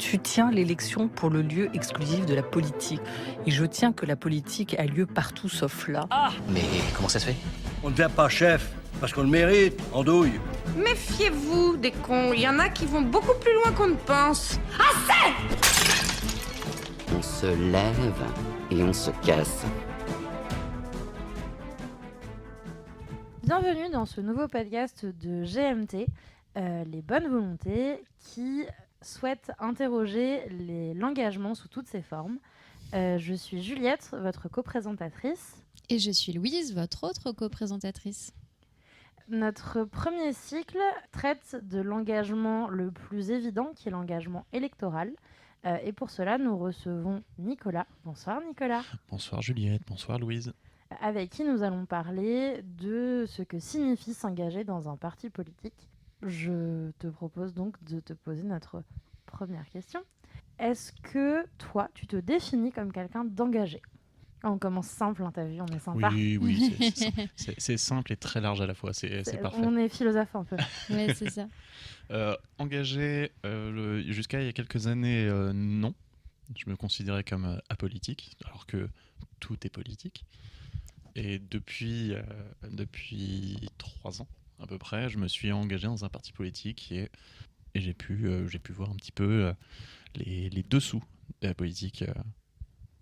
Tu tiens l'élection pour le lieu exclusif de la politique. Et je tiens que la politique a lieu partout sauf là. Mais comment ça se fait? On ne devient pas chef parce qu'on le mérite, andouille. Méfiez-vous des cons, il y en a qui vont beaucoup plus loin qu'on ne pense. On se lève et on se casse. Bienvenue dans ce nouveau podcast de GMT, les bonnes volontés qui souhaitent interroger l'engagement sous toutes ses formes. Je suis Juliette, votre coprésentatrice. Et je suis Louise, votre autre coprésentatrice. Notre premier cycle traite de l'engagement le plus évident, qui est l'engagement électoral. Et pour cela, nous recevons Nicolas. Bonsoir Nicolas. Bonsoir Juliette, bonsoir Louise. Avec qui nous allons parler de ce que signifie s'engager dans un parti politique. Je te propose donc de te poser notre première question. Est-ce que toi, tu te définis comme quelqu'un d'engagé ? On commence simple, hein, t'as vu, on est sympa. Oui, c'est simple et très large à la fois, c'est parfait. On est philosophe un peu. Oui, c'est ça. Engagé, jusqu'à il y a quelques années, non. Je me considérais comme apolitique, alors que tout est politique. Et depuis 3 ans à peu près, je me suis engagé dans un parti politique et j'ai pu voir un petit peu les dessous de la politique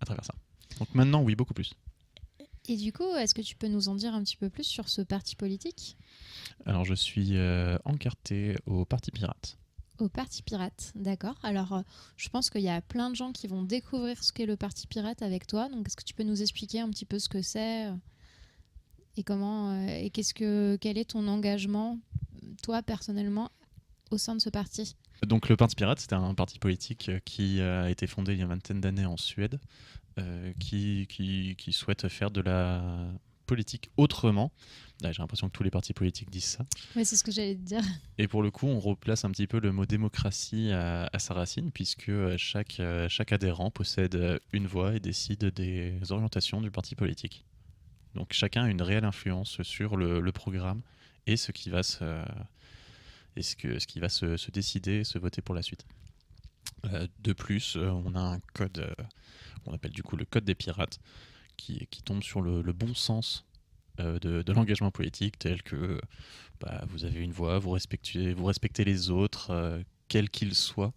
à travers ça. Donc maintenant, oui, beaucoup plus. Et du coup, est-ce que tu peux nous en dire un petit peu plus sur ce parti politique ? Alors, je suis encarté au Parti Pirate. Au Parti Pirate, d'accord. Alors, je pense qu'il y a plein de gens qui vont découvrir ce qu'est le Parti Pirate avec toi. Donc, est-ce que tu peux nous expliquer un petit peu ce que c'est et comment et quel est ton engagement, toi personnellement, au sein de ce parti ? Donc, le Parti Pirate, c'était un parti politique qui a été fondé il y a une vingtaine d'années en Suède, qui souhaite faire de la politique autrement. Là, j'ai l'impression que tous les partis politiques disent ça. Oui, c'est ce que j'allais te dire. Et pour le coup, on replace un petit peu le mot démocratie à sa racine, puisque chaque adhérent possède une voix et décide des orientations du parti politique. Donc chacun a une réelle influence sur le programme et ce qui va se décider, se voter pour la suite. De plus, on a un code qu'on appelle du coup le code des pirates, qui tombe sur le bon sens de l'engagement politique, tel que vous avez une voix, vous respectez les autres, quels qu'ils soient.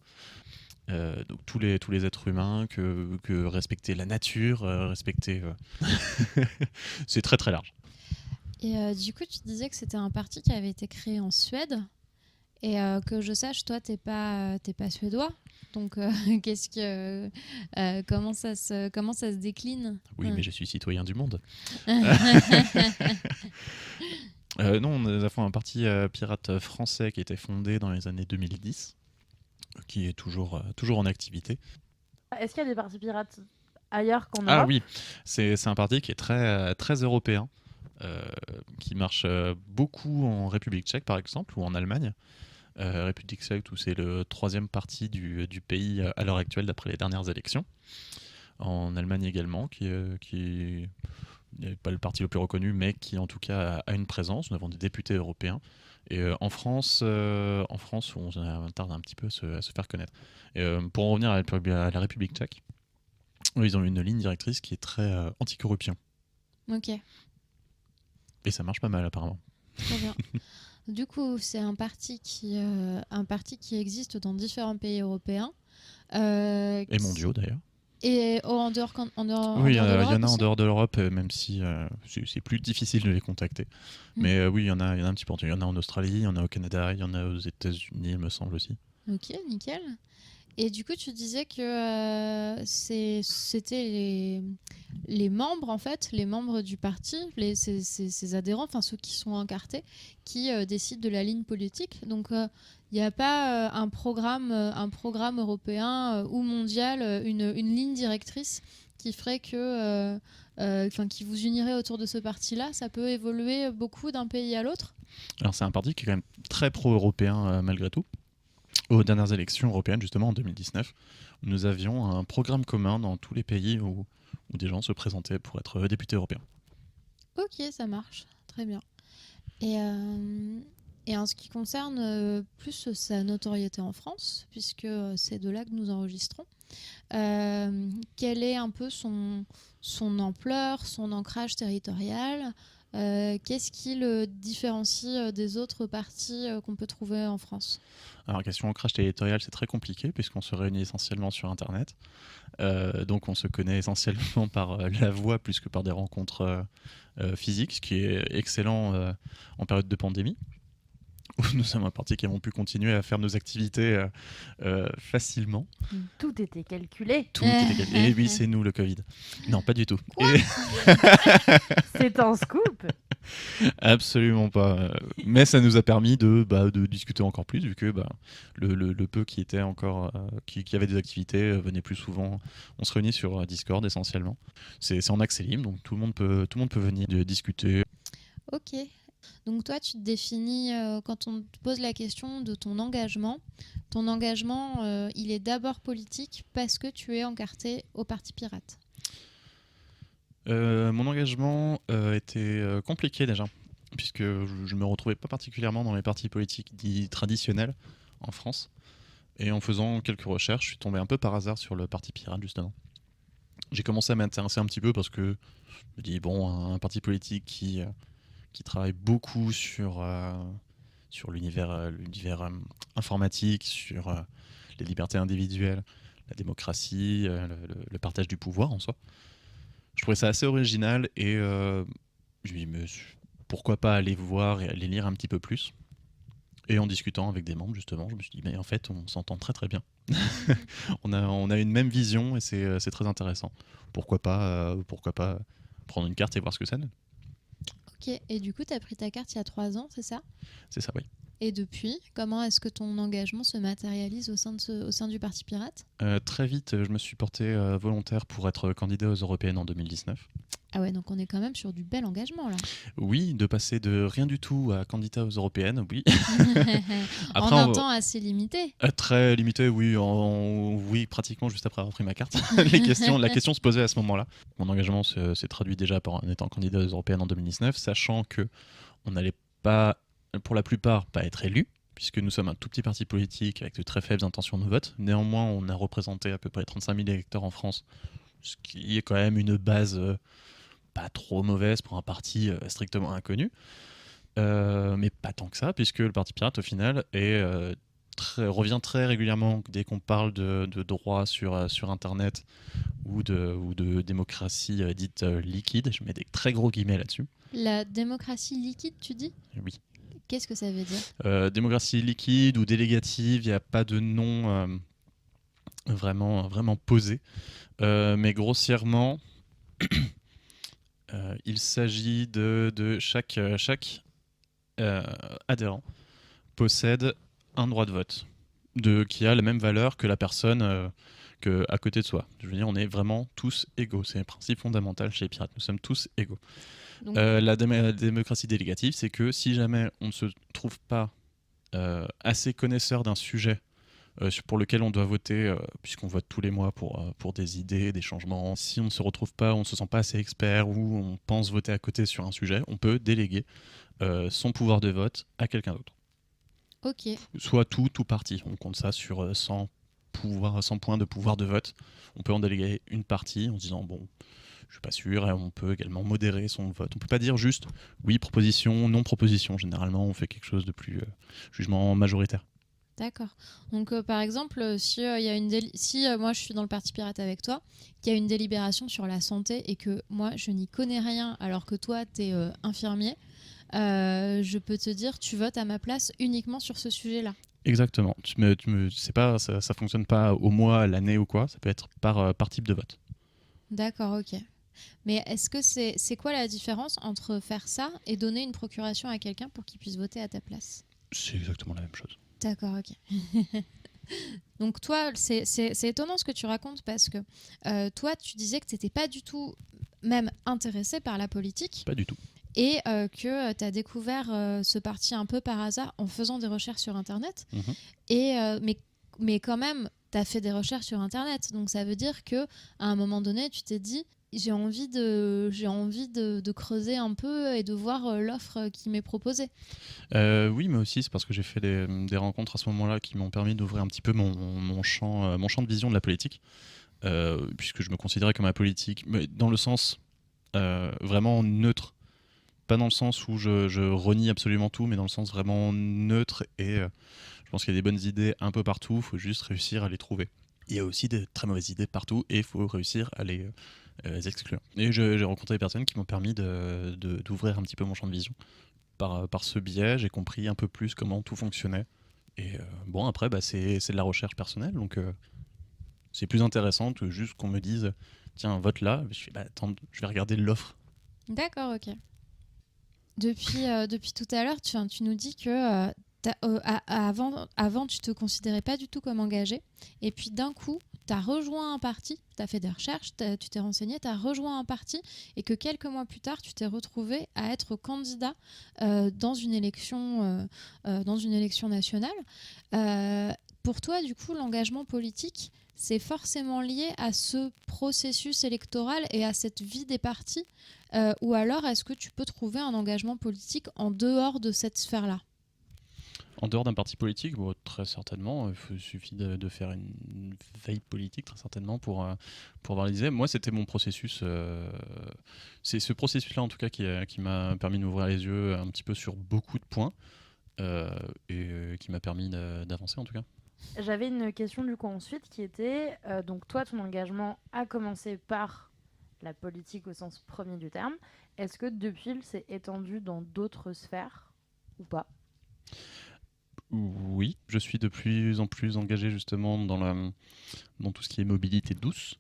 Donc tous les êtres humains, que respecter la nature, respecter... c'est très très large. Et du coup, tu disais que c'était un parti qui avait été créé en Suède. Et que je sache, toi, t'es pas suédois. Donc, comment ça se décline ? Oui, mais je suis citoyen du monde. Non, on a fait un parti pirate français qui a été fondé dans les années 2010, qui est toujours en activité. Est-ce qu'il y a des partis pirates ailleurs qu'en Europe ? Ah oui, c'est un parti qui est très, très européen, qui marche beaucoup en République tchèque, par exemple, ou en Allemagne. République tchèque, où c'est le troisième parti du pays à l'heure actuelle, d'après les dernières élections. En Allemagne également, qui n'est pas le parti le plus reconnu, mais qui en tout cas a une présence. Nous avons des députés européens. Et en France, on tarde un petit peu à se faire connaître. Et, pour en revenir à la République tchèque, ils ont une ligne directrice qui est très anticorruption. Ok. Et ça marche pas mal apparemment. Très bien. Du coup, c'est un parti qui existe dans différents pays européens. Et mondiaux d'ailleurs. Et en dehors Oui, il y de en l'Europe a en aussi. dehors de l'Europe, même si c'est plus difficile de les contacter. Mais oui, il y en a un petit peu. Il y en a en Australie, il y en a au Canada, il y en a aux États-Unis, il me semble aussi. Ok, nickel. Et du coup, tu disais que c'était les membres, en fait, les membres du parti, ces adhérents, enfin ceux qui sont encartés, qui décident de la ligne politique. Donc, il n'y a pas un programme européen ou mondial, une ligne directrice qui ferait qui vous unirait autour de ce parti-là. Ça peut évoluer beaucoup d'un pays à l'autre. Alors, c'est un parti qui est quand même très pro-européen malgré tout. Aux dernières élections européennes, justement en 2019, nous avions un programme commun dans tous les pays où des gens se présentaient pour être députés européens. Ok, ça marche. Très bien. Et Et en ce qui concerne plus sa notoriété en France, puisque c'est de là que nous enregistrons, quelle est un peu son ampleur, son ancrage territorial? Qu'est-ce qui le différencie des autres partis qu'on peut trouver en France? Alors, question ancrage territorial, c'est très compliqué puisqu'on se réunit essentiellement sur Internet. Donc, on se connaît essentiellement par la voix plus que par des rencontres physiques, ce qui est excellent en période de pandémie, où nous sommes un parti qui avons pu continuer à faire nos activités facilement. Tout était calculé. Tout était calculé. Et oui, c'est nous le Covid. Non, pas du tout. C'est un scoop. Absolument pas. Mais ça nous a permis de discuter encore plus, vu que le peu qui était encore qui avait des activités venait plus souvent. On se réunit sur Discord essentiellement. C'est en accès libre, donc tout le monde peut venir discuter. Ok. Donc toi, tu te définis, quand on te pose la question de ton engagement, il est d'abord politique parce que tu es encarté au Parti Pirate. Mon engagement était compliqué déjà, puisque je me retrouvais pas particulièrement dans les partis politiques dits traditionnels en France. Et en faisant quelques recherches, je suis tombé un peu par hasard sur le Parti Pirate, justement. J'ai commencé à m'intéresser un petit peu parce que je me dis, un parti politique qui travaille beaucoup sur l'univers informatique, sur les libertés individuelles, la démocratie, le partage du pouvoir en soi. Je trouvais ça assez original et je me dis, mais pourquoi pas aller voir et aller lire un petit peu plus. Et en discutant avec des membres, justement, je me suis dit, mais en fait, on s'entend très très bien. on a une même vision et c'est très intéressant. Pourquoi pas prendre une carte et voir ce que ça donne. Ok, et du coup, tu as pris ta carte il y a 3 ans, c'est ça? C'est ça, oui. Et depuis, comment est-ce que ton engagement se matérialise au sein du Parti Pirate? Très vite, je me suis porté volontaire pour être candidat aux européennes en 2019. Ah ouais, donc on est quand même sur du bel engagement là. Oui, de passer de rien du tout à candidat aux européennes, oui. Après, en un temps assez limité. Très limité, oui. Oui, pratiquement juste après avoir pris ma carte. La question se posait à ce moment-là. Mon engagement s'est traduit déjà en étant candidat aux européennes en 2019, sachant qu'on n'allait pas, pour la plupart, pas être élu, puisque nous sommes un tout petit parti politique avec de très faibles intentions de vote. Néanmoins, on a représenté à peu près 35 000 électeurs en France, ce qui est quand même une base pas trop mauvaise pour un parti strictement inconnu. Mais pas tant que ça, puisque le Parti Pirate, au final, revient très régulièrement dès qu'on parle de droit sur Internet ou de démocratie dite liquide. Je mets des très gros guillemets là-dessus. La démocratie liquide, tu dis? Oui. Qu'est-ce que ça veut dire? Démocratie liquide ou délégative, il n'y a pas de nom vraiment posé. Mais grossièrement, il s'agit de chaque adhérent possède un droit de vote qui a la même valeur que la personne à côté de soi. Je veux dire, on est vraiment tous égaux. C'est un principe fondamental chez les pirates. Nous sommes tous égaux. Donc... La démocratie délégative, c'est que si jamais on ne se trouve pas assez connaisseur d'un sujet pour lequel on doit voter, puisqu'on vote tous les mois pour des idées, des changements. Si on ne se retrouve pas, on ne se sent pas assez expert ou on pense voter à côté sur un sujet, on peut déléguer son pouvoir de vote à quelqu'un d'autre. Ok. Soit tout parti. On compte ça sur 100 points de pouvoir de vote. On peut en déléguer une partie en se disant, bon, je suis pas sûr, et on peut également modérer son vote. On peut pas dire juste oui, proposition, non proposition. Généralement, on fait quelque chose de plus jugement majoritaire. D'accord. Donc, par exemple, si moi je suis dans le Parti Pirate avec toi, qu'il y a une délibération sur la santé et que moi je n'y connais rien alors que toi tu es infirmier, je peux te dire tu votes à ma place uniquement sur ce sujet-là. Exactement. C'est pas, ça fonctionne pas au mois, à l'année ou quoi, ça peut être par type de vote. D'accord, ok. Mais est-ce que c'est quoi la différence entre faire ça et donner une procuration à quelqu'un pour qu'il puisse voter à ta place? C'est exactement la même chose. D'accord, ok. Donc toi, c'est étonnant ce que tu racontes parce que toi, tu disais que tu n'étais pas du tout même intéressé par la politique. Pas du tout. Et que tu as découvert ce parti un peu par hasard en faisant des recherches sur Internet. Mm-hmm. Et, mais quand même, tu as fait des recherches sur Internet. Donc ça veut dire qu'à un moment donné, tu t'es dit, j'ai envie de creuser un peu et de voir l'offre qui m'est proposée. Oui, mais aussi c'est parce que j'ai fait des rencontres à ce moment-là qui m'ont permis d'ouvrir un petit peu mon champ de vision de la politique, puisque je me considérais comme un politique, mais dans le sens vraiment neutre. Pas dans le sens où je renie absolument tout, mais dans le sens vraiment neutre. Et je pense qu'il y a des bonnes idées un peu partout, il faut juste réussir à les trouver. Il y a aussi de très mauvaises idées partout et il faut réussir à les exclure. Et j'ai rencontré des personnes qui m'ont permis d'ouvrir un petit peu mon champ de vision. Par ce biais, j'ai compris un peu plus comment tout fonctionnait. Et bon, après, c'est de la recherche personnelle, donc c'est plus intéressant que juste qu'on me dise « Tiens, vote là ». Je fais « Attends, je vais regarder l'offre ». D'accord, ok. Depuis tout à l'heure, tu nous dis que avant, tu te considérais pas du tout comme engagé. Et puis d'un coup, tu as rejoint un parti, tu as fait des recherches, tu t'es renseigné, tu as rejoint un parti et que quelques mois plus tard, tu t'es retrouvé à être candidat dans une élection nationale. Pour toi, du coup, l'engagement politique, c'est forcément lié à ce processus électoral et à cette vie des partis, ou alors est-ce que tu peux trouver un engagement politique en dehors de cette sphère-là ? En dehors d'un parti politique, très certainement, il suffit de faire une veille politique, très certainement, pour voir les idées. Moi, c'était mon processus. C'est ce processus-là, en tout cas, qui m'a permis de m'ouvrir les yeux un petit peu sur beaucoup de points et qui m'a permis d'avancer, en tout cas. J'avais une question du coup ensuite qui était, donc toi, ton engagement a commencé par la politique au sens premier du terme. Est-ce que depuis, il s'est étendu dans d'autres sphères ou pas ? Oui, je suis de plus en plus engagé justement dans tout ce qui est mobilité douce,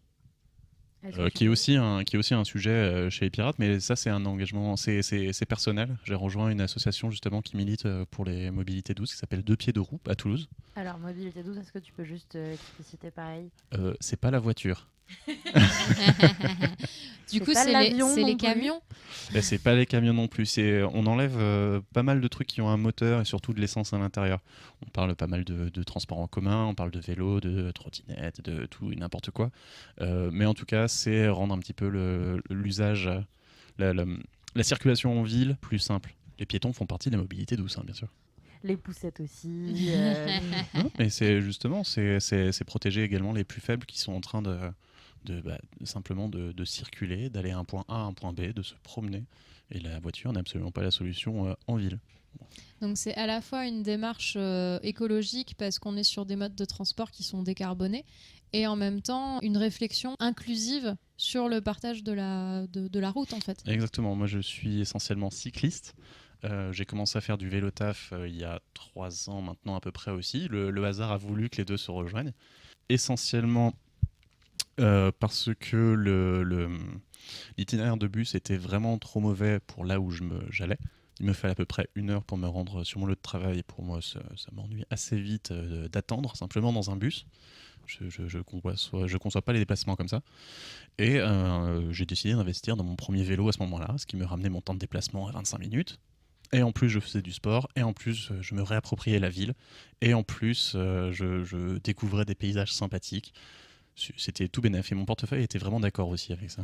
qui est aussi un sujet chez les pirates, mais ça c'est un engagement, c'est personnel. J'ai rejoint une association justement qui milite pour les mobilités douces qui s'appelle Deux Pieds de Roue à Toulouse. Alors mobilité douce, est-ce que tu peux juste expliciter pareil ? C'est pas la voiture. Du coup, pas c'est l'avion non les plus. camions. Et c'est pas les camions non plus. On enlève pas mal de trucs qui ont un moteur et surtout de l'essence à l'intérieur. On parle pas mal de transports en commun, on parle de vélo, de trottinettes, de tout et n'importe quoi. Mais en tout cas, c'est rendre un petit peu l'usage, la circulation en ville plus simple. Les piétons font partie de la mobilité douce, bien sûr. Les poussettes aussi. Non, mais c'est justement, c'est protéger également les plus faibles qui sont en train simplement de circuler, d'aller à un point A à un point B, de se promener. Et la voiture n'est absolument pas la solution en ville. Donc c'est à la fois une démarche écologique parce qu'on est sur des modes de transport qui sont décarbonés et en même temps une réflexion inclusive sur le partage de la route en fait. Exactement, moi je suis essentiellement cycliste. J'ai commencé à faire du vélo taf il y a 3 ans maintenant à peu près aussi. Le hasard a voulu que les deux se rejoignent. Essentiellement parce que l'itinéraire de bus était vraiment trop mauvais pour là où j'allais. Il me fallait à peu près 1 heure pour me rendre sur mon lieu de travail. Et pour moi, ça m'ennuie assez vite d'attendre simplement dans un bus. Je conçois pas les déplacements comme ça. Et j'ai décidé d'investir dans mon premier vélo à ce moment-là, ce qui me ramenait mon temps de déplacement à 25 minutes. Et en plus, je faisais du sport. Et en plus, je me réappropriais la ville. Et en plus, je découvrais des paysages sympathiques. C'était tout bénef. Et mon portefeuille était vraiment d'accord aussi avec ça.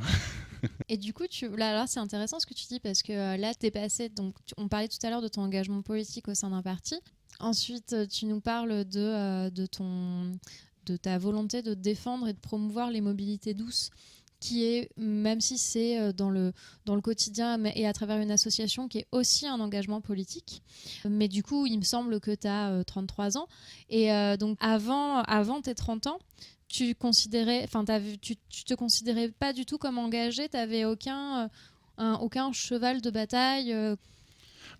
Et du coup, là, c'est intéressant ce que tu dis parce que là, t'es passé. Donc, on parlait tout à l'heure de ton engagement politique au sein d'un parti. Ensuite, tu nous parles de ta volonté de défendre et de promouvoir les mobilités douces, qui est, même si c'est dans le quotidien et à travers une association, qui est aussi un engagement politique. Mais du coup, il me semble que tu as 33 ans. Et donc, avant tes 30 ans, tu te considérais pas du tout comme engagé, tu n'avais aucun cheval de bataille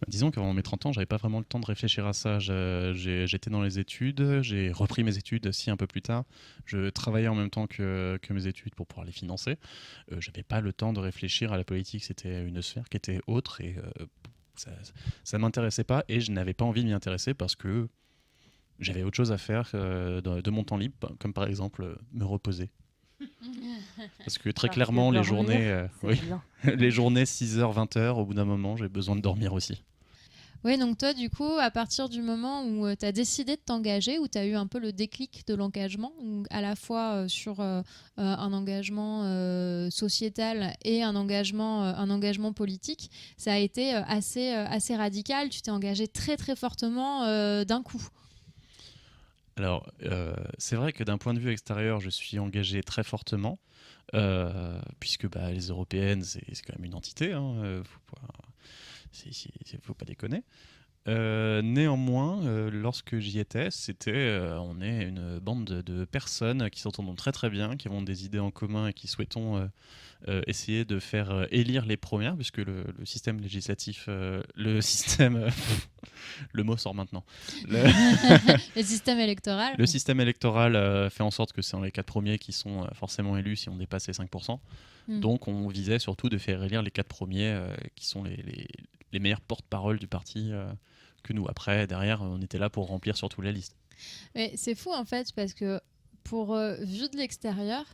Disons qu'avant mes 30 ans, j'avais pas vraiment le temps de réfléchir à ça. J'étais dans les études, j'ai repris mes études aussi un peu plus tard. Je travaillais en même temps que mes études pour pouvoir les financer. J'avais pas le temps de réfléchir à la politique, c'était une sphère qui était autre et ça m'intéressait pas et je n'avais pas envie de m'y intéresser parce que j'avais autre chose à faire de mon temps libre, comme par exemple me reposer. Parce que très clairement, les journées 6h, 20h, au bout d'un moment, j'ai besoin de dormir aussi. Oui, donc toi, du coup, à partir du moment où tu as décidé de t'engager, où tu as eu un peu le déclic de l'engagement, donc à la fois sur un engagement sociétal et un engagement politique, ça a été assez radical. Tu t'es engagé très, très fortement d'un coup. Alors, c'est vrai que d'un point de vue extérieur, je suis engagé très fortement, puisque les européennes, c'est quand même une entité, hein, faut pas déconner. Néanmoins, lorsque j'y étais, on est une bande de personnes qui s'entendent très très bien, qui ont des idées en commun et qui souhaitons essayer de faire élire les premières, puisque le système législatif, le mot sort maintenant. Le système électoral. Le système électoral fait en sorte que c'est les 4 premiers qui sont forcément élus si on dépasse les 5%. Donc on visait surtout de faire élire les 4 premiers qui sont les meilleurs porte-parole du parti que nous. Après, derrière, on était là pour remplir surtout la liste. Mais c'est fou en fait, parce que vu de l'extérieur,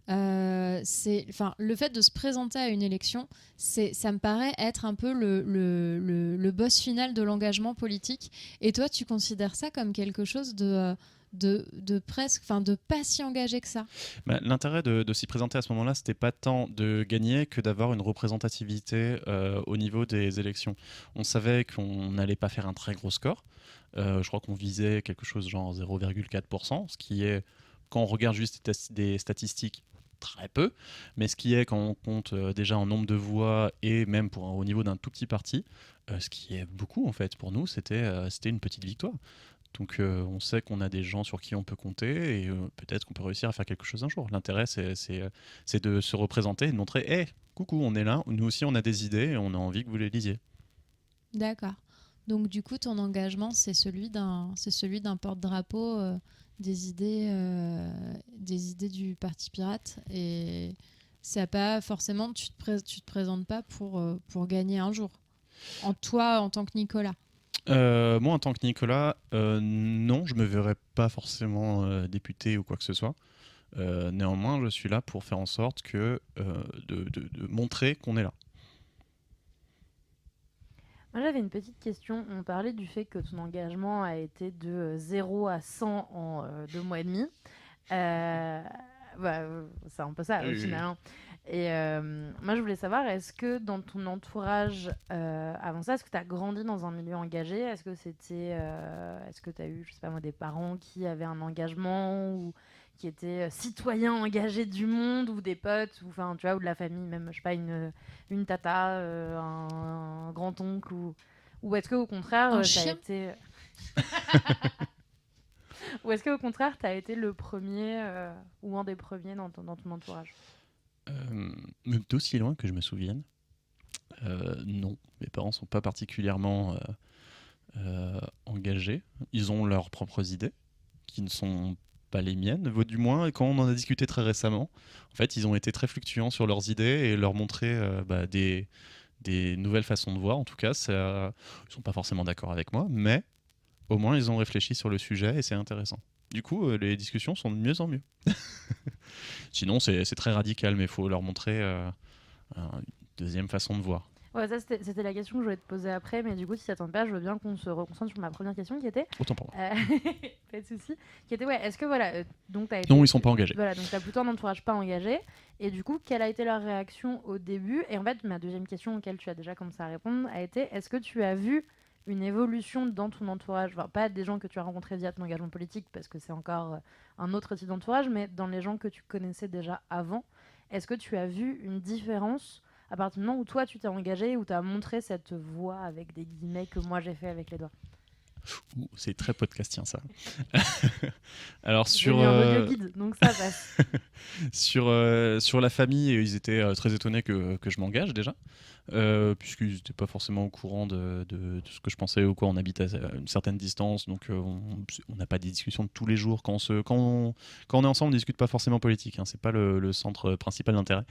le fait de se présenter à une élection, ça me paraît être un peu le boss final de l'engagement politique. Et toi, tu considères ça comme quelque chose de presque, de pas si engagé que ça? L'intérêt de s'y présenter à ce moment-là, c'était pas tant de gagner que d'avoir une représentativité au niveau des élections. On savait qu'on n'allait pas faire un très gros score. Je crois qu'on visait quelque chose genre 0,4%, ce qui est, quand on regarde juste des statistiques, très peu, mais ce qui est, quand on compte déjà en nombre de voix et même au niveau d'un tout petit parti, ce qui est beaucoup en fait pour nous, c'était une petite victoire. Donc on sait qu'on a des gens sur qui on peut compter et peut-être qu'on peut réussir à faire quelque chose un jour. L'intérêt, c'est de se représenter et de montrer « Hey, coucou, on est là, nous aussi on a des idées et on a envie que vous les lisiez. » D'accord. Donc du coup, ton engagement, c'est celui d'un porte-drapeau des idées du Parti Pirate, et c'est pas forcément, tu te présentes pas pour gagner un jour. En tant que Nicolas. Moi, en tant que Nicolas, non, je me verrais pas forcément député ou quoi que ce soit. Néanmoins, je suis là pour faire en sorte de montrer qu'on est là. Moi, j'avais une petite question. On parlait du fait que ton engagement a été de 0 à 100 en 2 mois et demi. C'est un peu ça, au final. Hein. Et moi, je voulais savoir, est-ce que dans ton entourage, avant ça, est-ce que tu as grandi dans un milieu engagé ? Est-ce que tu as eu, je sais pas moi, des parents qui avaient un engagement ou qui étaient citoyens engagés du monde, ou des potes, ou de la famille, même, je sais pas, une tata, un grand-oncle, ou est-ce que au contraire, t'as été... Ou est-ce qu'au contraire, tu as été le premier ou un des premiers dans ton entourage ? D'aussi loin que je me souvienne, non. Mes parents ne sont pas particulièrement engagés. Ils ont leurs propres idées, qui ne sont pas les miennes. Du moins, quand on en a discuté très récemment, en fait, ils ont été très fluctuants sur leurs idées et leur montrer des nouvelles façons de voir. En tout cas, ils ne sont pas forcément d'accord avec moi, mais au moins, ils ont réfléchi sur le sujet et c'est intéressant. Du coup, les discussions sont de mieux en mieux. Sinon, c'est très radical, mais il faut leur montrer une deuxième façon de voir. Ouais, ça c'était la question que je voulais te poser après, mais du coup, si ça t'embête pas, je veux bien qu'on se reconcentre sur ma première question qui était... Autant pour moi. Pas de souci. Qui était, est-ce que donc t'as été... Non, ils sont pas engagés. Voilà, donc t'as plutôt un entourage pas engagé. Et du coup, quelle a été leur réaction au début ? Et en fait, ma deuxième question auquel tu as déjà commencé à répondre a été, est-ce que tu as vu une évolution dans ton entourage, pas des gens que tu as rencontrés via ton engagement politique, parce que c'est encore un autre type d'entourage, mais dans les gens que tu connaissais déjà avant, est-ce que tu as vu une différence à partir du moment où toi tu t'es engagé, où tu as montré cette voie avec des guillemets que moi j'ai fait avec les doigts ? C'est très podcastien ça. Alors J'ai mis un audio guide, donc ça passe. sur la famille, ils étaient très étonnés que je m'engage déjà, puisqu'ils n'étaient pas forcément au courant de ce que je pensais ou quoi. On habite à une certaine distance, donc on n'a pas des discussions de tous les jours. Quand on est ensemble, on ne discute pas forcément politique. Hein, c'est pas le centre principal d'intérêt.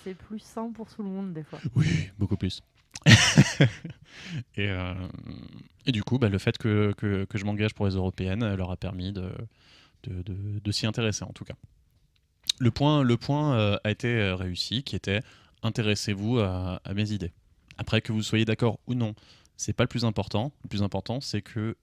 C'est plus sain pour tout le monde des fois. Oui, beaucoup plus. Et du coup, le fait que je m'engage pour les européennes leur a permis de s'y intéresser en tout cas. Le point a été réussi, qui était intéressez-vous à mes idées. Après, que vous soyez d'accord ou non c'est pas le plus important. Le plus important, c'est que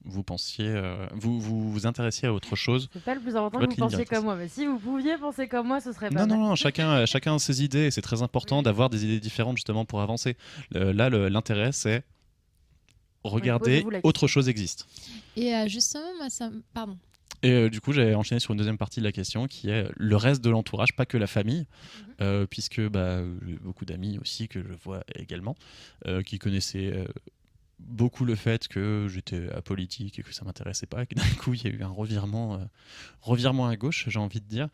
vous pensiez, vous intéressiez à autre chose. C'est pas le plus important que Votre vous ligne pensiez directrice. comme moi, mais si vous pouviez penser comme moi, ce serait pas Non, mal. chacun a ses idées et c'est très important d'avoir des idées différentes justement pour avancer. Là, l'intérêt, c'est regarder, posez-vous la question. autre chose existe. Et justement, moi, pardon. Et du coup, j'ai enchaîné sur une deuxième partie de la question qui est le reste de l'entourage, pas que la famille, puisque j'ai beaucoup d'amis aussi que je vois également, qui connaissaient beaucoup le fait que j'étais apolitique et que ça m'intéressait pas, et que d'un coup, il y a eu un revirement à gauche, j'ai envie de dire,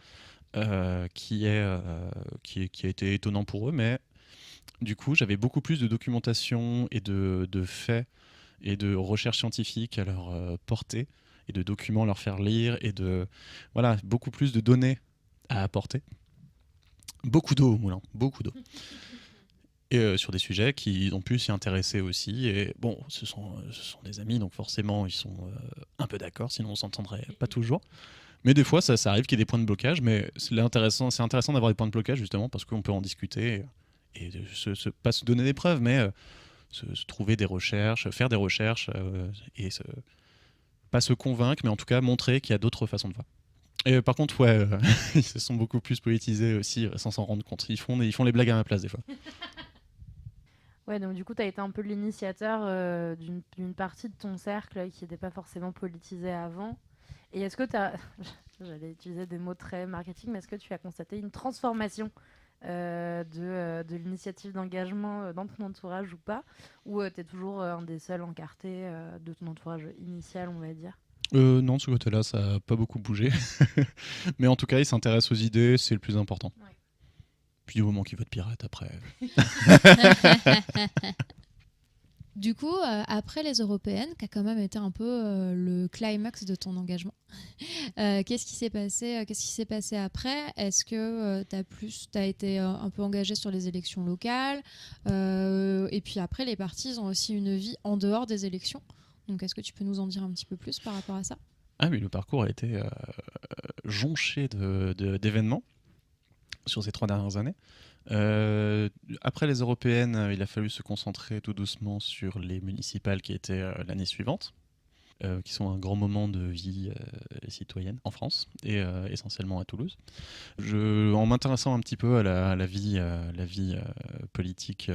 qui a été étonnant pour eux, mais du coup, j'avais beaucoup plus de documentation et de faits et de recherches scientifiques à leur porter, et de documents à leur faire lire, et beaucoup plus de données à apporter. Beaucoup d'eau au moulin, beaucoup d'eau. Et sur des sujets qui ont pu s'y intéresser aussi. Et bon, ce sont des amis, donc forcément, ils sont un peu d'accord, sinon on s'entendrait pas toujours. Mais des fois, ça arrive qu'il y ait des points de blocage, mais c'est intéressant d'avoir des points de blocage, justement, parce qu'on peut en discuter, et pas se donner des preuves, mais se trouver des recherches, faire des recherches, et pas se convaincre, mais en tout cas montrer qu'il y a d'autres façons de voir. Et par contre, ils se sont beaucoup plus politisés aussi, sans s'en rendre compte. Ils font les blagues à ma place, des fois. Ouais, donc du coup, tu as été un peu l'initiateur d'une partie de ton cercle qui n'était pas forcément politisé avant. Et est-ce que tu as, j'allais utiliser des mots très marketing, mais est-ce que tu as constaté une transformation de l'initiative d'engagement dans ton entourage ou pas? Ou tu es toujours un des seuls encartés de ton entourage initial, on va dire? Non, de ce côté-là, ça n'a pas beaucoup bougé. Mais en tout cas, ils s'intéressent aux idées, c'est le plus important. Ouais. Puis du moment qu'ils votent pirate, après... Du coup, après les européennes, qui a quand même été un peu le climax de ton engagement, qu'est-ce qui s'est passé après? Est-ce que tu as été un peu engagé sur les élections locales? Et puis après, les partis ont aussi une vie en dehors des élections. Donc, est-ce que tu peux nous en dire un petit peu plus par rapport à ça? Ah oui, le parcours a été jonché d'événements sur ces 3 dernières années. Après les européennes, il a fallu se concentrer tout doucement sur les municipales qui étaient l'année suivante, qui sont un grand moment de vie citoyenne en France et essentiellement à Toulouse. En m'intéressant un petit peu à la vie politique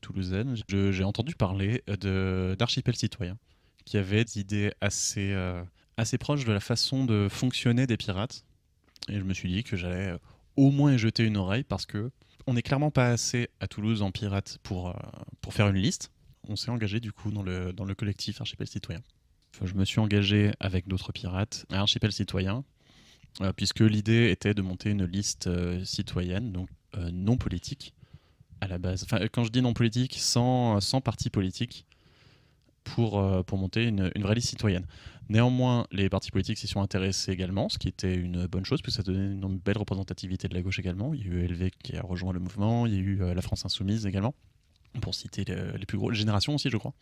toulousaine, j'ai entendu parler d'Archipel Citoyen, qui avait des idées assez proches de la façon de fonctionner des pirates. Et je me suis dit que j'allais au moins y jeter une oreille, parce que on n'est clairement pas assez à Toulouse en pirate pour faire une liste. On s'est engagé du coup dans le collectif Archipel Citoyen. Enfin, je me suis engagé avec d'autres pirates à Archipel Citoyen, puisque l'idée était de monter une liste citoyenne, donc non politique à la base. Enfin, quand je dis non politique, sans parti politique, pour monter une vraie liste citoyenne. Néanmoins, les partis politiques s'y sont intéressés également, ce qui était une bonne chose, puisque ça donnait une belle représentativité de la gauche également. Il y a eu LV qui a rejoint le mouvement, il y a eu la France Insoumise également, pour citer les plus grosses générations aussi, je crois.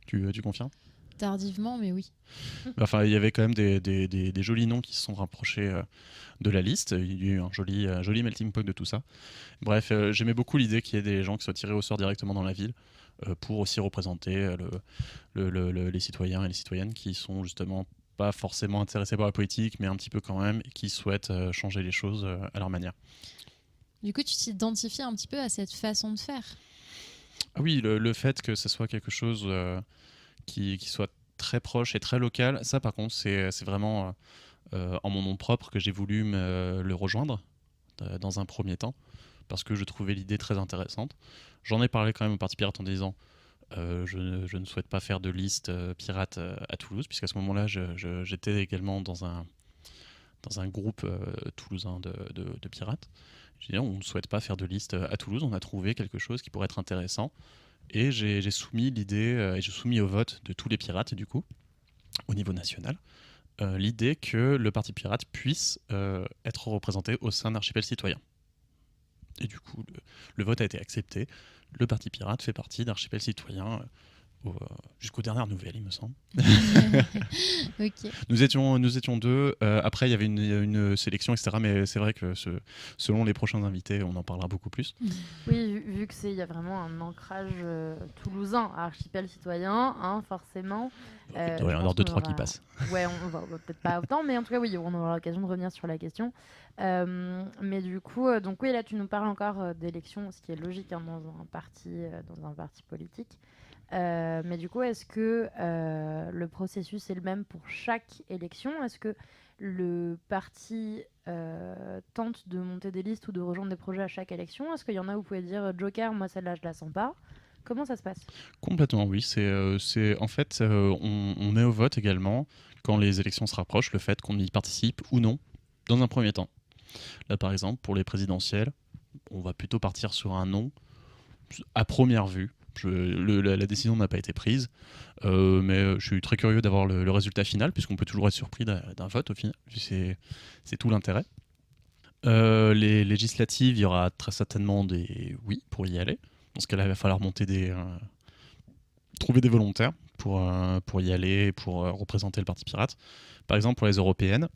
Tu confirmes? Tardivement, mais oui. Enfin, il y avait quand même des jolis noms qui se sont rapprochés de la liste. Il y a eu un joli melting pot de tout ça. Bref, j'aimais beaucoup l'idée qu'il y ait des gens qui soient tirés au sort directement dans la ville, pour aussi représenter les citoyens et les citoyennes qui sont justement pas forcément intéressés par la politique, mais un petit peu quand même, et qui souhaitent changer les choses à leur manière. Du coup, tu t'identifies un petit peu à cette façon de faire. Ah oui, le fait que ce soit quelque chose qui soit très proche et très local, ça par contre, c'est vraiment en mon nom propre que j'ai voulu le rejoindre dans un premier temps, parce que je trouvais l'idée très intéressante. J'en ai parlé quand même au Parti Pirate en disant je ne souhaite pas faire de liste pirate à Toulouse, puisqu'à ce moment-là, j'étais également dans un groupe toulousain de pirates. Je disais, on ne souhaite pas faire de liste à Toulouse, on a trouvé quelque chose qui pourrait être intéressant. Et j'ai soumis l'idée, et j'ai soumis au vote de tous les pirates, du coup, au niveau national, l'idée que le Parti Pirate puisse être représenté au sein d'Archipel Citoyen. Et du coup, le vote a été accepté. Le Parti Pirate fait partie d'Archipel Citoyen jusqu'aux dernières nouvelles, il me semble. Ok. Nous étions 2. Après, il y avait une sélection, etc. Mais c'est vrai que selon les prochains invités, on en parlera beaucoup plus. Oui, vu qu'il y a vraiment un ancrage toulousain à Archipel Citoyen, hein, forcément. Il doit y en avoir 2-3 qui passent. Ouais, on va peut-être pas autant, mais en tout cas, oui, on aura l'occasion de revenir sur la question. Mais du coup, donc oui, là, tu nous parles encore d'élections, ce qui est logique hein, dans un parti politique. Mais du coup, est-ce que le processus est le même pour chaque élection? Est-ce que le parti tente de monter des listes ou de rejoindre des projets à chaque élection? Est-ce qu'il y en a où vous pouvez dire Joker, moi celle-là je la sens pas? Comment ça se passe? Complètement, oui. En fait, on met au vote également, quand les élections se rapprochent, le fait qu'on y participe ou non, dans un premier temps. Là, par exemple, pour les présidentielles, on va plutôt partir sur un non, à première vue. La décision n'a pas été prise, mais je suis très curieux d'avoir le résultat final, puisqu'on peut toujours être surpris d'un vote au final. C'est tout l'intérêt. Les législatives, il y aura très certainement des oui pour y aller. Dans ce cas-là, il va falloir trouver des volontaires pour y aller, pour représenter le Parti Pirate. Par exemple, pour les européennes,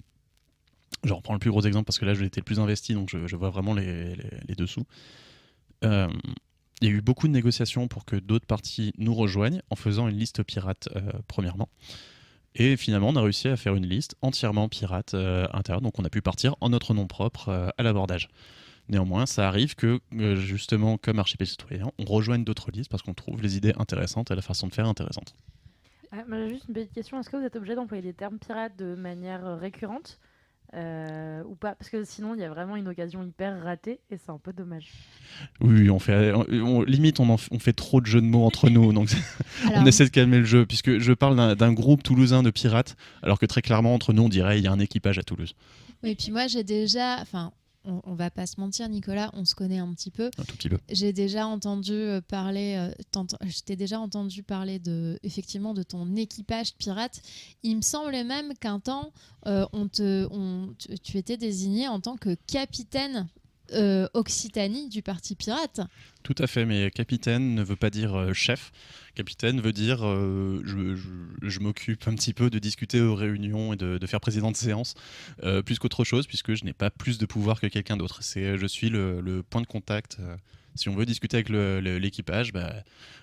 je reprends le plus gros exemple parce que là, j'ai été le plus investi, donc je vois vraiment les dessous. Il y a eu beaucoup de négociations pour que d'autres partis nous rejoignent en faisant une liste pirate, premièrement. Et finalement, on a réussi à faire une liste entièrement pirate interne, donc on a pu partir en notre nom propre à l'abordage. Néanmoins, ça arrive que, justement, comme Archipel Citoyen, on rejoigne d'autres listes parce qu'on trouve les idées intéressantes et la façon de faire intéressante. J'ai juste une petite question. Est-ce que vous êtes obligé d'employer des termes pirates de manière récurrente ou pas? Parce que sinon, il y a vraiment une occasion hyper ratée et c'est un peu dommage. Oui, limite, on fait trop de jeux de mots entre nous, donc on essaie de calmer le jeu, puisque je parle d'un groupe toulousain de pirates, alors que très clairement, entre nous, on dirait qu'il y a un équipage à Toulouse. Oui, et puis moi, j'ai déjà... On va pas se mentir, Nicolas, on se connaît un petit peu. Un tout petit peu. J'ai déjà entendu parler, effectivement de ton équipage pirate. Il me semblait même qu'un temps, tu étais désigné en tant que capitaine Occitanie du Parti Pirate. Tout à fait, mais capitaine ne veut pas dire chef. Capitaine veut dire je m'occupe un petit peu de discuter aux réunions et de faire président de séance, plus qu'autre chose, puisque je n'ai pas plus de pouvoir que quelqu'un d'autre. Je suis le point de contact. Si on veut discuter avec l'équipage,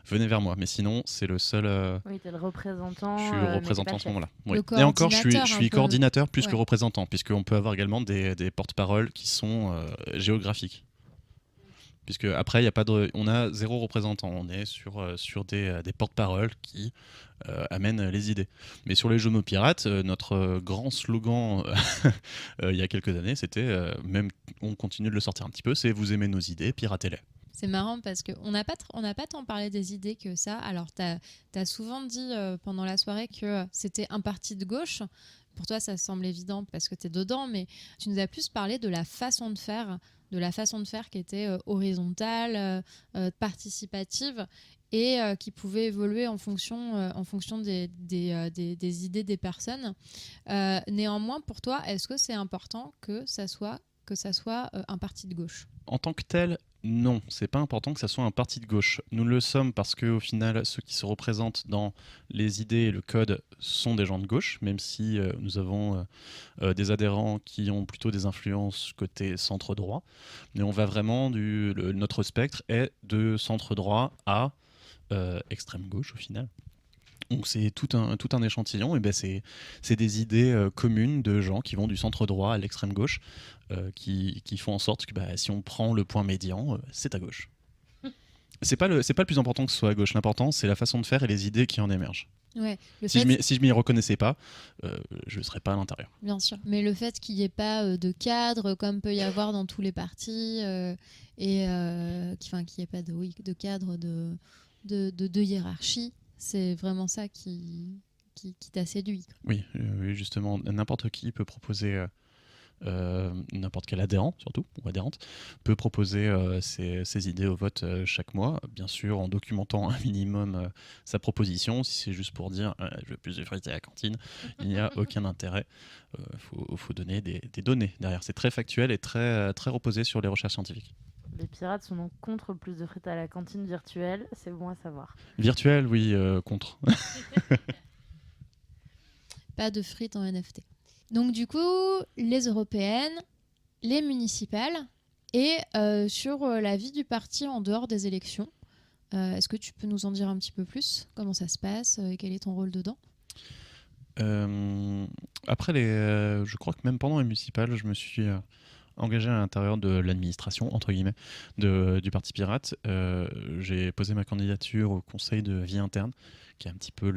venez vers moi. Mais sinon, c'est le seul... Oui, tu es le représentant. Je suis le représentant à ce moment-là. Oui. Et encore, je suis coordinateur plus ouais. que représentant, puisqu'on peut avoir également des porte-paroles qui sont géographiques. Puisque après, on a 0 représentant. On est sur des porte-paroles qui amènent les idées. Mais sur les jeux de mots pirates, notre grand slogan il y a quelques années, c'était, même on continue de le sortir un petit peu, c'est « Vous aimez nos idées, piratez-les ». C'est marrant parce qu'on n'a pas tant parlé des idées que ça. Alors, tu as souvent dit pendant la soirée que c'était un parti de gauche. Pour toi, ça semble évident parce que tu es dedans, mais tu nous as plus parlé de la façon de faire qui était horizontale, participative et qui pouvait évoluer en fonction des idées des personnes. Néanmoins, pour toi, est-ce que c'est important que ça soit un parti de gauche? En tant que tel, non, c'est pas important que ça soit un parti de gauche. Nous le sommes parce qu'au final, ceux qui se représentent dans les idées et le code sont des gens de gauche, même si nous avons des adhérents qui ont plutôt des influences côté centre-droit. Mais on va vraiment notre spectre est de centre-droit à extrême gauche au final. Donc c'est tout un échantillon, et c'est des idées communes de gens qui vont du centre droit à l'extrême gauche, qui font en sorte que si on prend le point médian, c'est à gauche. C'est pas le plus important que ce soit à gauche, l'important c'est la façon de faire et les idées qui en émergent. Ouais, si je m'y reconnaissais pas, je ne serais pas à l'intérieur. Bien sûr, mais le fait qu'il n'y ait pas de cadre comme peut y avoir dans tous les partis, qu'il n'y ait pas de cadre, de hiérarchie, c'est vraiment ça qui t'a séduit. Oui, justement, n'importe qui peut proposer, n'importe quel adhérent surtout, ou adhérente, peut proposer ses idées au vote chaque mois, bien sûr en documentant un minimum sa proposition. Si c'est juste pour dire je veux plus de frites à la cantine, il n'y a aucun intérêt. Faut donner des données derrière. C'est très factuel et très, très reposé sur les recherches scientifiques. Les pirates sont donc contre plus de frites à la cantine virtuelle, c'est bon à savoir. Virtuel, oui, contre. Pas de frites en NFT. Donc du coup, les européennes, les municipales et sur la vie du parti en dehors des élections. Est-ce que tu peux nous en dire un petit peu plus? Comment ça se passe et quel est ton rôle dedans? Après, je crois que même pendant les municipales, je me suis engagé à l'intérieur de l'administration, entre guillemets, du Parti Pirate. J'ai posé ma candidature au conseil de vie interne, qui est un petit peu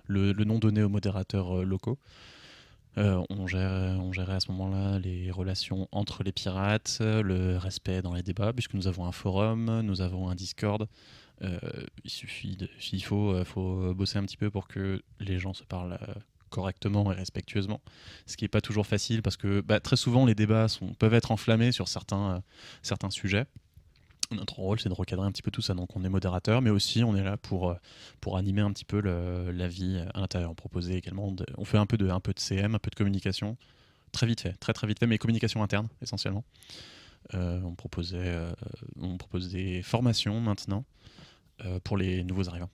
le nom donné aux modérateurs locaux. On gérait à ce moment-là les relations entre les pirates, le respect dans les débats, puisque nous avons un forum, nous avons un Discord. Il faut bosser un petit peu pour que les gens se parlent correctement et respectueusement, ce qui n'est pas toujours facile parce que très souvent les débats peuvent être enflammés sur certains sujets. Notre rôle, c'est de recadrer un petit peu tout ça, donc on est modérateur, mais aussi on est là pour animer un petit peu la vie à l'intérieur. On proposait également, on fait un peu de CM, un peu de communication, très vite fait, très vite fait, mais communication interne essentiellement. On propose des formations maintenant pour les nouveaux arrivants.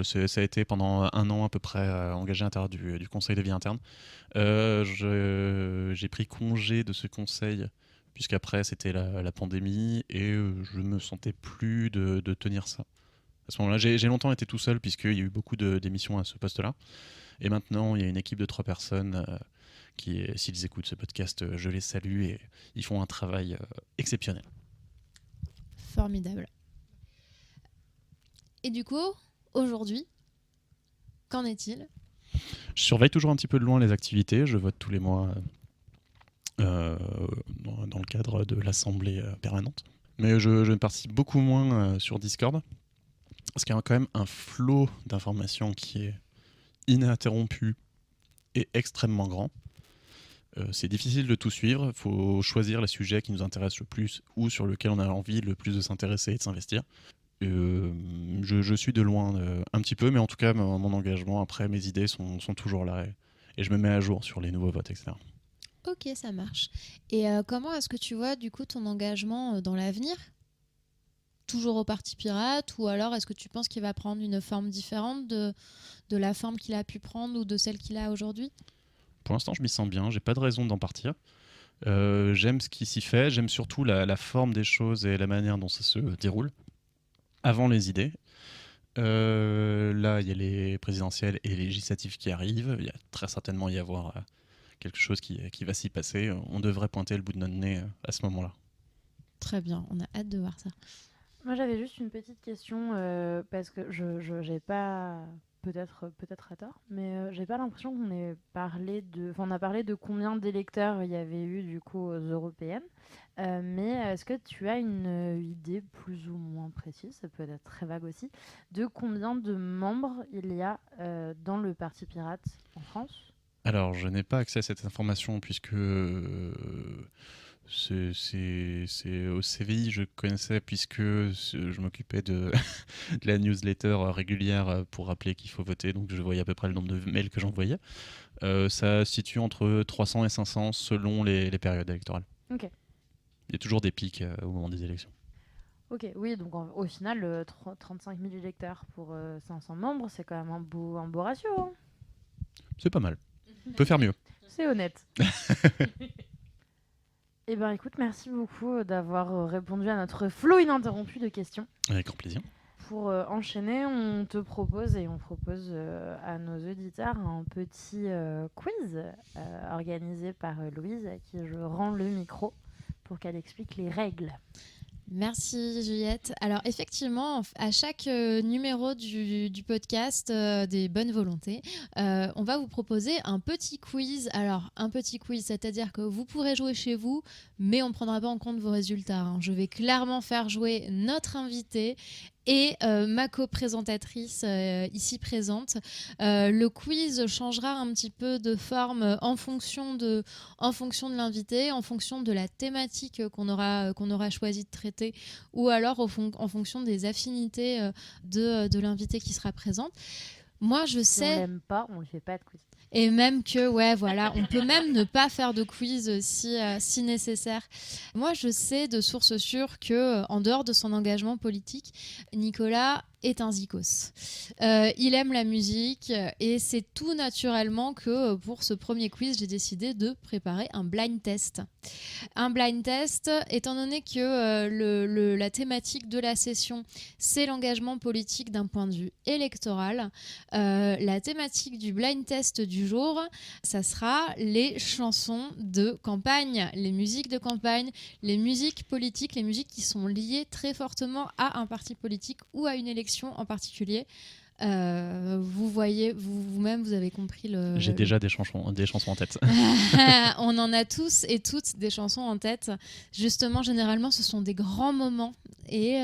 Ça a été pendant 1 an à peu près engagé à l'intérieur du conseil de vie interne. J'ai pris congé de ce conseil puisqu'après c'était la pandémie et je me sentais plus de tenir ça. À ce moment-là, j'ai longtemps été tout seul puisqu'il y a eu beaucoup d'émissions à ce poste-là. Et maintenant, il y a une équipe de 3 personnes qui, s'ils écoutent ce podcast, je les salue et ils font un travail exceptionnel. Formidable. Et du coup, aujourd'hui, qu'en est-il? Je surveille toujours un petit peu de loin les activités. Je vote tous les mois dans le cadre de l'Assemblée permanente. Mais je participe beaucoup moins sur Discord parce qu'il y a quand même un flot d'informations qui est ininterrompu et extrêmement grand. C'est difficile de tout suivre. Il faut choisir les sujets qui nous intéressent le plus ou sur lesquels on a envie le plus de s'intéresser et de s'investir. Je suis de loin un petit peu, mais en tout cas, mon engagement, après, mes idées sont toujours là et je me mets à jour sur les nouveaux votes, etc. Ok, ça marche. Et comment est-ce que tu vois du coup ton engagement dans l'avenir? Toujours au Parti Pirate ou alors est-ce que tu penses qu'il va prendre une forme différente de la forme qu'il a pu prendre ou de celle qu'il a aujourd'hui? Pour l'instant, je m'y sens bien, j'ai pas de raison d'en partir. J'aime ce qui s'y fait, j'aime surtout la forme des choses et la manière dont ça se déroule. Avant les idées. Là, il y a les présidentielles et les législatives qui arrivent. Il y a très certainement y avoir quelque chose qui va s'y passer. On devrait pointer le bout de notre nez à ce moment-là. Très bien, on a hâte de voir ça. Moi, j'avais juste une petite question parce que je j'ai pas peut-être à tort, mais j'ai pas l'impression qu'on ait parlé on a parlé de combien d'électeurs il y avait eu du coup aux européennes, mais est-ce que tu as une idée plus ou moins précise, ça peut être très vague aussi, de combien de membres il y a dans le Parti Pirate en France? Alors, je n'ai pas accès à cette information puisque c'est au CVI, je connaissais puisque je m'occupais de la newsletter régulière pour rappeler qu'il faut voter, donc je voyais à peu près le nombre de mails que j'envoyais. Ça se situe entre 300 et 500 selon les périodes électorales. Ok. Il y a toujours des pics au moment des élections. Ok, oui, donc au final, 35 000 électeurs pour 500 membres, c'est quand même un beau ratio. Hein. C'est pas mal. On peut faire mieux. C'est honnête. Eh bien, écoute, merci beaucoup d'avoir répondu à notre flot ininterrompu de questions. Avec grand plaisir. Pour enchaîner, on propose à nos auditeurs un petit quiz organisé par Louise, à qui je rends le micro pour qu'elle explique les règles. Merci Juliette. Alors effectivement, à chaque numéro du podcast des bonnes volontés, on va vous proposer un petit quiz. Alors un petit quiz, c'est-à-dire que vous pourrez jouer chez vous, mais on ne prendra pas en compte vos résultats. Hein. Je vais clairement faire jouer notre invité et ma co-présentatrice ici présente. Le quiz changera un petit peu de forme en fonction de l'invité, en fonction de la thématique qu'on aura choisi de traiter, ou alors en fonction des affinités de l'invité qui sera présente. Moi, je sais... Si on l'aime pas, on ne fait pas de quiz. Et même que, ouais, voilà, on peut même ne pas faire de quiz si nécessaire. Moi, je sais de sources sûres que, en dehors de son engagement politique, Nicolas est un zikos. Il aime la musique et c'est tout naturellement que pour ce premier quiz, j'ai décidé de préparer un blind test. Un blind test, étant donné que la thématique de la session, c'est l'engagement politique d'un point de vue électoral, la thématique du blind test du jour, ça sera les chansons de campagne, les musiques de campagne, les musiques politiques, les musiques qui sont liées très fortement à un parti politique ou à une élection en particulier. Vous voyez, vous-même, vous avez compris J'ai déjà des chansons en tête. On en a tous et toutes des chansons en tête. Justement, généralement, ce sont des grands moments et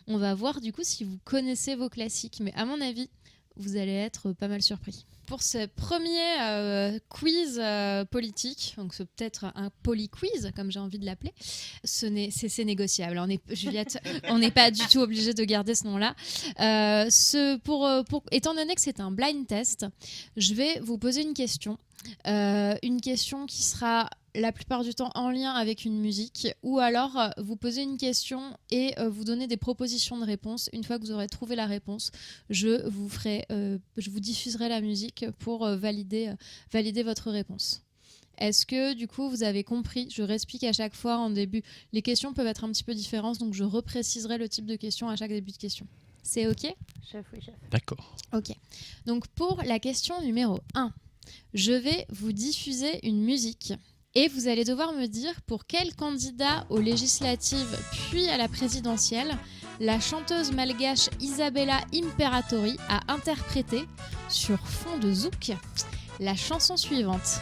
on va voir du coup si vous connaissez vos classiques. Mais à mon avis, vous allez être pas mal surpris. Pour ce premier quiz politique, donc c'est peut-être un polyquiz, comme j'ai envie de l'appeler, c'est négociable. Juliette, on n'est pas du tout obligé de garder ce nom-là. Étant donné que c'est un blind test, je vais vous poser une question qui sera la plupart du temps en lien avec une musique, ou alors vous posez une question et vous donnez des propositions de réponse. Une fois que vous aurez trouvé la réponse, je vous diffuserai la musique pour valider votre réponse. Est-ce que du coup vous avez compris? Je réexplique à chaque fois en début. Les questions peuvent être un petit peu différentes, donc je repréciserai le type de question à chaque début de question. C'est ok? Chef, oui, chef. D'accord. Ok. Donc pour la question numéro 1, je vais vous diffuser une musique. Et vous allez devoir me dire pour quel candidat aux législatives puis à la présidentielle la chanteuse malgache Isabella Imperatori a interprété, sur fond de zouk, la chanson suivante.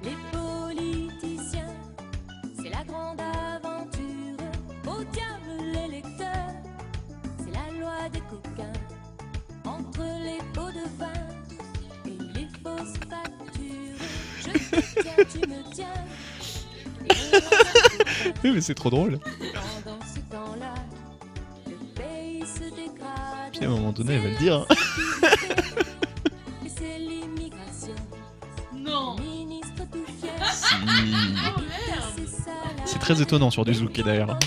Les politiciens, c'est la grande aventure. Au diable les lecteurs, c'est la loi des coquins. Entre les pots de vin et les fausses factures, je te tiens, tu me tiens. Oui, mais c'est trop drôle. Pendant ce temps-là, le pays se dégrade. Puis à un moment donné, elle va le dire. Et c'est l'immigration. Non. Ministre tout fier. C'est très étonnant sur du zouk d'ailleurs.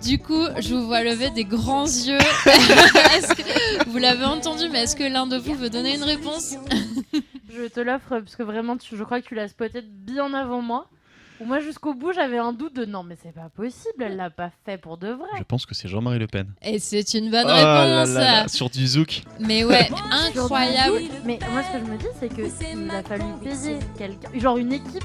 Du coup, je vous vois lever des grands yeux. Est-ce que vous l'avez entendu, mais est-ce que l'un de vous veut donner une réponse? Je te l'offre parce que vraiment, je crois que tu l'as spoté bien avant moi. Ou moi, jusqu'au bout, j'avais un doute de non, mais c'est pas possible, elle l'a pas fait pour de vrai. Je pense que c'est Jean-Marie Le Pen. Et c'est une bonne Oh là réponse. là là, sur du zouk. Mais ouais, incroyable. Mais moi, ce que je me dis, c'est qu'il a fallu payer quelqu'un, genre une équipe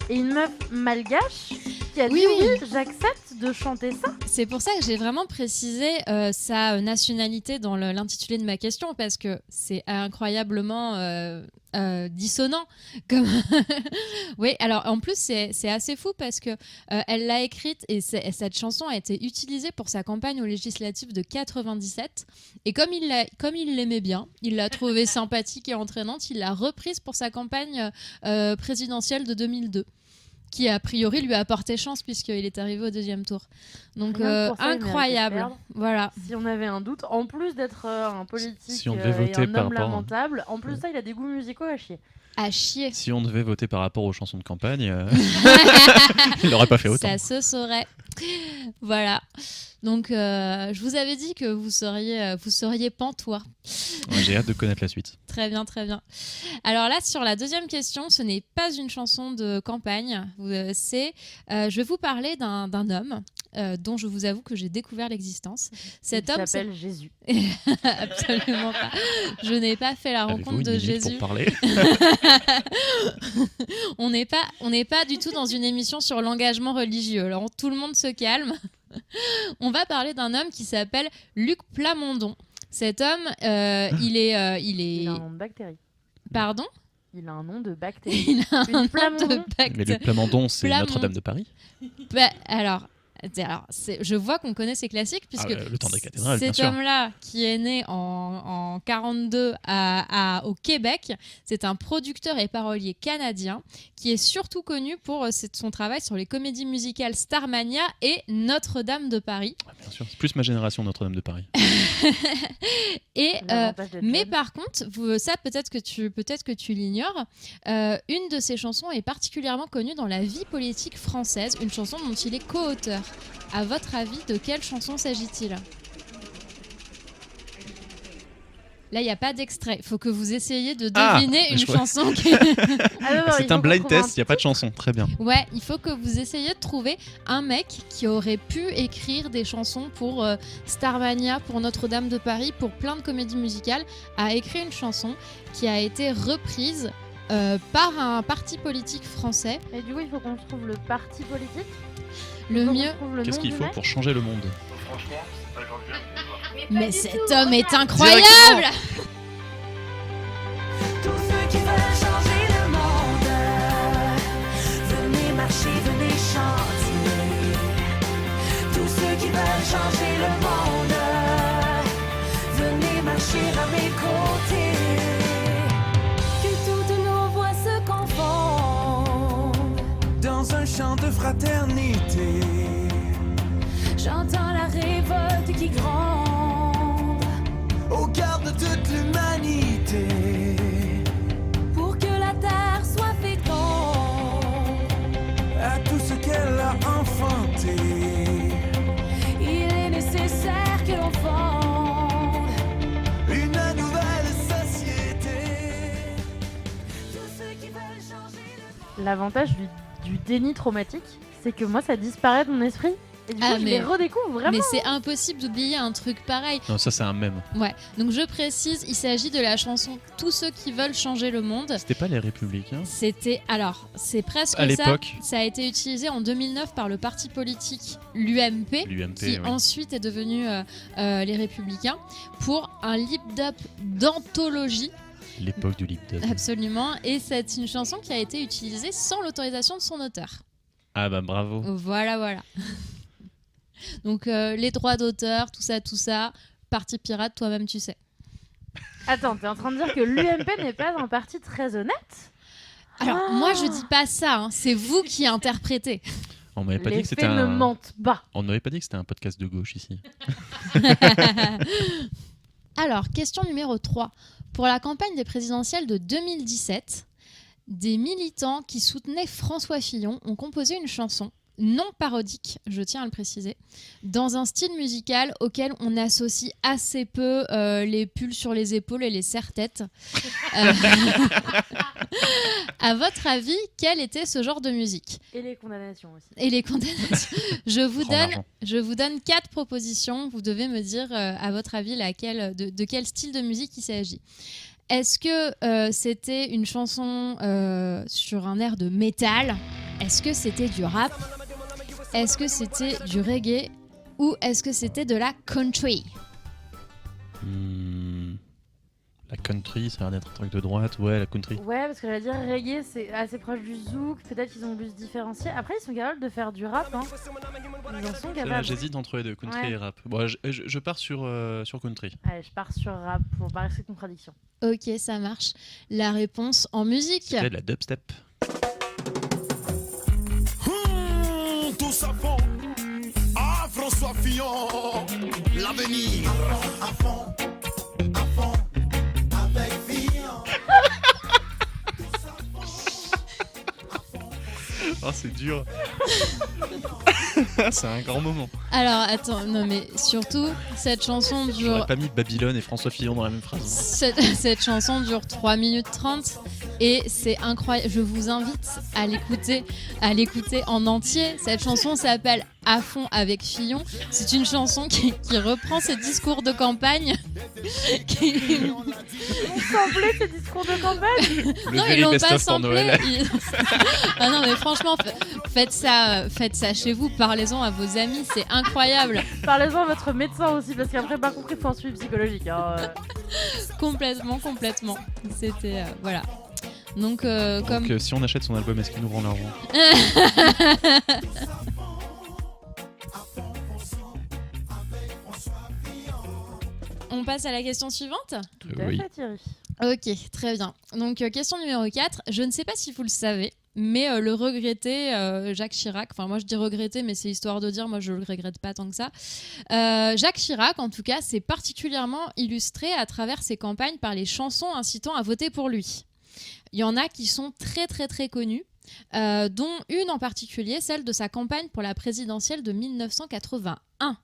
et une meuf malgache qui a dit oui, j'accepte de chanter ça. C'est pour ça que j'ai vraiment précisé sa nationalité dans l'intitulé de ma question, parce que c'est incroyablement dissonant. Comme oui, alors en plus c'est assez fou parce que elle l'a écrite et cette chanson a été utilisée pour sa campagne aux législatives de 97, et comme il l'aimait bien, il l'a trouvée sympathique et entraînante, il l'a reprise pour sa campagne présidentielle de 2002. Qui a priori lui a apporté chance puisqu'il est arrivé au deuxième tour. Donc incroyable. Voilà. Si on avait un doute, en plus d'être un politique si on devait et voter un par homme rapport, lamentable, en plus ça, il a des goûts musicaux à chier. À chier. Si on devait voter par rapport aux chansons de campagne, il n'aurait pas fait autant. Ça se saurait. Voilà. Donc, je vous avais dit que vous seriez pantois. Ouais, j'ai hâte de connaître la suite. Très bien, très bien. Alors là, sur la deuxième question, ce n'est pas une chanson de campagne. Je vais vous parler d'un homme dont je vous avoue que j'ai découvert l'existence. Cet homme s'appelle Jésus. Absolument pas. Je n'ai pas fait la rencontre de Jésus. Pour parler On n'est pas du tout dans une émission sur l'engagement religieux. Alors tout le monde se calme. On va parler d'un homme qui s'appelle Luc Plamondon. Cet homme, il a un nom de bactérie. Pardon ? Il a un nom de bactérie. Il a un nom de Plamondon. bactérie. Mais Luc Plamondon, c'est Notre-Dame de Paris. Alors, Alors, je vois qu'on connaît ces classiques puisque Le temps des cathédrales, bien cet sûr. homme-là qui est né en 42 au Québec, c'est un producteur et parolier canadien qui est surtout connu pour son travail sur les comédies musicales Starmania et Notre-Dame de Paris. Ah, bien sûr, c'est plus ma génération Notre-Dame de Paris. Et L'avantage d'être mais jeune. par contre, ça peut-être que tu l'ignores, une de ses chansons est particulièrement connue dans la vie politique française, une chanson dont il est co-auteur. À votre avis, de quelle chanson s'agit-il ? Là, il n'y a pas d'extrait. Il faut que vous essayiez de deviner une je crois- chanson. Ah non, non, il C'est faut un qu'on blind trouve un test, il n'y a pas de chanson. Très bien. Ouais, il faut que vous essayiez de trouver un mec qui aurait pu écrire des chansons pour Starmania, pour Notre-Dame de Paris, pour plein de comédies musicales, a écrit une chanson qui a été reprise par un parti politique français. Et du coup, il faut qu'on trouve le parti politique. Le Il faut qu'on mieux... trouve le Qu'est-ce nom qu'il du faut mec. pour changer le monde ? Mais cet homme est incroyable! Tous ceux qui veulent changer le monde, venez marcher, venez chanter. Tous ceux qui veulent changer le monde, venez marcher à mes côtés. Que toutes nos voix se confondent dans un chant de fraternité. J'entends la révolte qui gronde Au cœur de toute l'humanité. pour que la terre soit féconde. À tout ce qu'elle a enfanté. Il est nécessaire que l'on fonde Une nouvelle société. tous ceux qui veulent changer le monde. L'avantage du déni traumatique, c'est que moi, ça disparaît de mon esprit. Et du coup, je les redécouvre vraiment. Mais c'est impossible d'oublier un truc pareil. Non, ça c'est un mème. Ouais, donc je précise, il s'agit de la chanson Tous ceux qui veulent changer le monde. C'était pas les Républicains ? C'était, alors, c'est presque À ça. l'époque. Ça a été utilisé en 2009 par le parti politique l'UMP, L'UMP, qui oui. ensuite est devenu les Républicains, pour un lip-dub d'anthologie, L'époque du lip dub. absolument. Et c'est une chanson qui a été utilisée sans l'autorisation de son auteur. Ah bah bravo. Voilà, voilà. Donc les droits d'auteur, tout ça, parti pirate, toi-même tu sais. Attends, t'es en train de dire que l'UMP n'est pas un parti très honnête? Alors Ah. moi je dis pas ça, hein, c'est vous qui interprétez. On m'avait pas dit Les que faits c'était ne un. mentent pas. On n'avait pas dit que c'était un podcast de gauche ici. Alors, question numéro 3. Pour la campagne des présidentielles de 2017, des militants qui soutenaient François Fillon ont composé une chanson non parodique, je tiens à le préciser, dans un style musical auquel on associe assez peu les pulls sur les épaules et les serre-têtes. À votre avis, quel était ce genre de musique ? Et les condamnations aussi. Et les condamnations. Prends l'argent. Je vous donne 4 propositions. Vous devez me dire, à votre avis, de quel style de musique il s'agit. Est-ce que c'était une chanson sur un air de métal ? Est-ce que c'était du rap ? Est-ce que c'était du reggae ? Ou est-ce que c'était de la country ? La country, ça a l'air d'être un truc de droite. Ouais, la country. Ouais, parce que j'allais dire reggae, c'est assez proche du zouk. Peut-être qu'ils ont voulu se différencier. Après, ils sont capables de faire du rap. Hein. Ils en sont Là, capables. j'hésite entre les deux, country Ouais. et rap. Bon, je pars sur country. Allez, je pars sur rap pour pas rester de contradiction. Ok, ça marche. La réponse en musique. C'était de la dubstep. Tous à fond. Ah, François Fillon. L'avenir. À fond. À fond. Avec Fillon. Oh, c'est dur. C'est un grand moment. Alors, attends, non mais surtout, cette chanson dure... J'aurais pas mis Babylone et François Fillon dans la même phrase. Cette chanson dure 3 minutes 30 et c'est incroyable. Je vous invite à l'écouter en entier. Cette chanson s'appelle À fond avec Fillon. C'est une chanson qui reprend ses discours de campagne. Vous samplez ces discours de campagne? Le Non, ils very l'ont best pas of pour samplé. Noël. Ah non, mais franchement, faites ça chez vous. Parlez-en à vos amis. C'est incroyable. Parlez-en à votre médecin aussi, parce qu'après, pas compris, il faut un suivi psychologique. Hein. Complètement. C'était... voilà. Donc, comme... Donc, si on achète son album, est-ce qu'il nous rend l'argent ? On passe à la question suivante. Tout à Oui. fait, Thierry. Ok, très bien. Donc, question numéro 4. Je ne sais pas si vous le savez, mais le regretté Jacques Chirac, enfin moi je dis regretté, mais c'est histoire de dire, moi je le regrette pas tant que ça. Jacques Chirac, en tout cas, s'est particulièrement illustré à travers ses campagnes par les chansons incitant à voter pour lui. Il y en a qui sont très très très connues, dont une en particulier, celle de sa campagne pour la présidentielle de 1981.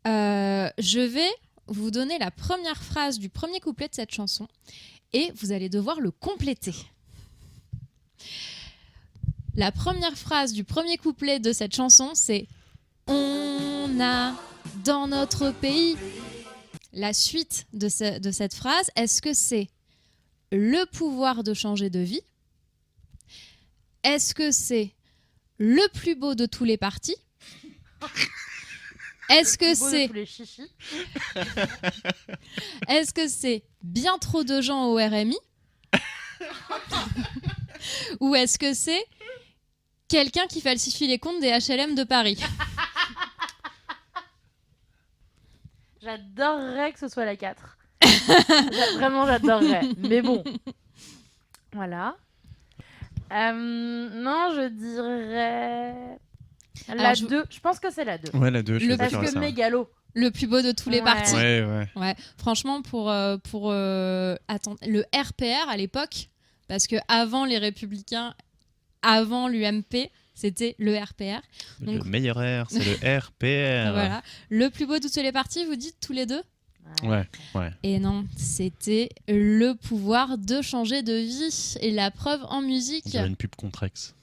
Je vais vous donner la première phrase du premier couplet de cette chanson et vous allez devoir le compléter. La première phrase du premier couplet de cette chanson, c'est « On a dans notre pays ». La suite de cette phrase, est-ce que c'est « le pouvoir de changer de vie » ? Est-ce que c'est « le plus beau de tous les partis » ? Est-ce que c'est Est-ce que c'est bien trop de gens au RMI? Ou est-ce que c'est quelqu'un qui falsifie les comptes des HLM de Paris? J'adorerais que ce soit la 4. Vraiment, j'adorerais. Mais bon. Voilà. Non, je dirais... La 2. Je pense que c'est la 2. Ouais, la 2, je suis Parce d'accord avec que ça. mégalo. Le plus beau de tous les partis. Ouais. Franchement, pour attends, le RPR à l'époque, parce que avant les Républicains, avant l'UMP, c'était le RPR. Donc, le meilleur R, c'est le RPR. Voilà. Le plus beau de tous les partis, vous dites tous les deux? Ouais. Et non, c'était le pouvoir de changer de vie. Et la preuve en musique. On dirait une pub Contrex.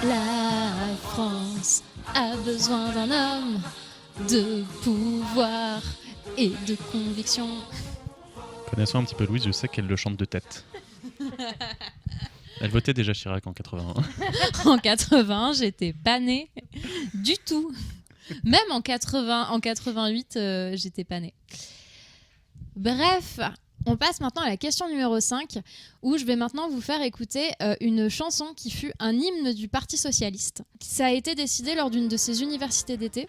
La France a besoin d'un homme de pouvoir et de conviction. Connaissant un petit peu Louise, je sais qu'elle le chante de tête. Elle votait déjà Chirac en 81. En 80, j'étais pas née du tout. Même en 88, j'étais pas née. Bref, on passe maintenant à la question numéro 5, où je vais maintenant vous faire écouter une chanson qui fut un hymne du Parti Socialiste. Ça a été décidé lors d'une de ses universités d'été.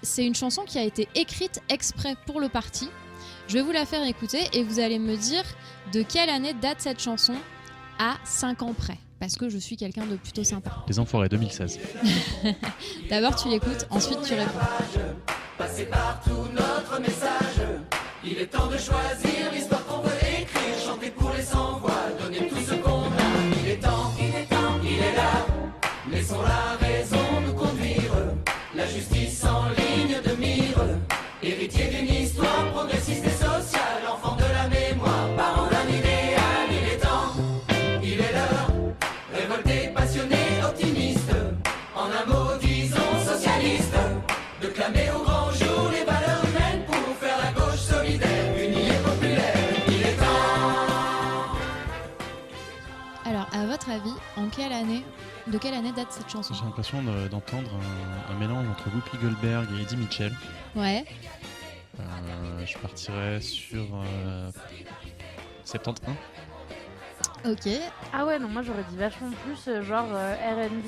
C'est une chanson qui a été écrite exprès pour le parti. Je vais vous la faire écouter et vous allez me dire de quelle année date cette chanson à 5 ans près. Parce que je suis quelqu'un de plutôt sympa. Les Enfoirés 2016. D'abord tu l'écoutes, ensuite tu réponds. Passez partout notre message. Il est temps de choisir l'histoire qu'on veut écrire. Chanter pour les sans-voix, donner tout ce qu'on a. Il est temps, il est là. Laissons la raison nous conduire. La justice en ligne de mire. Héritier d'une histoire progressiste et sociale. Enfant de la mémoire, parent d'un idéal. Il est temps, il est l'heure. Révolté, passionné, optimiste. En un mot, disons socialiste. De clamer au grand jour les valeurs humaines pour faire la gauche solidaire, unie et populaire. Il est temps. Alors, à votre avis, de quelle année date cette chanson? J'ai l'impression d'entendre un mélange entre Whoopi Goldberg et Eddie Mitchell. Ouais. Je partirais sur 71. Ok. Ah ouais, non, moi j'aurais dit vachement plus, genre R&B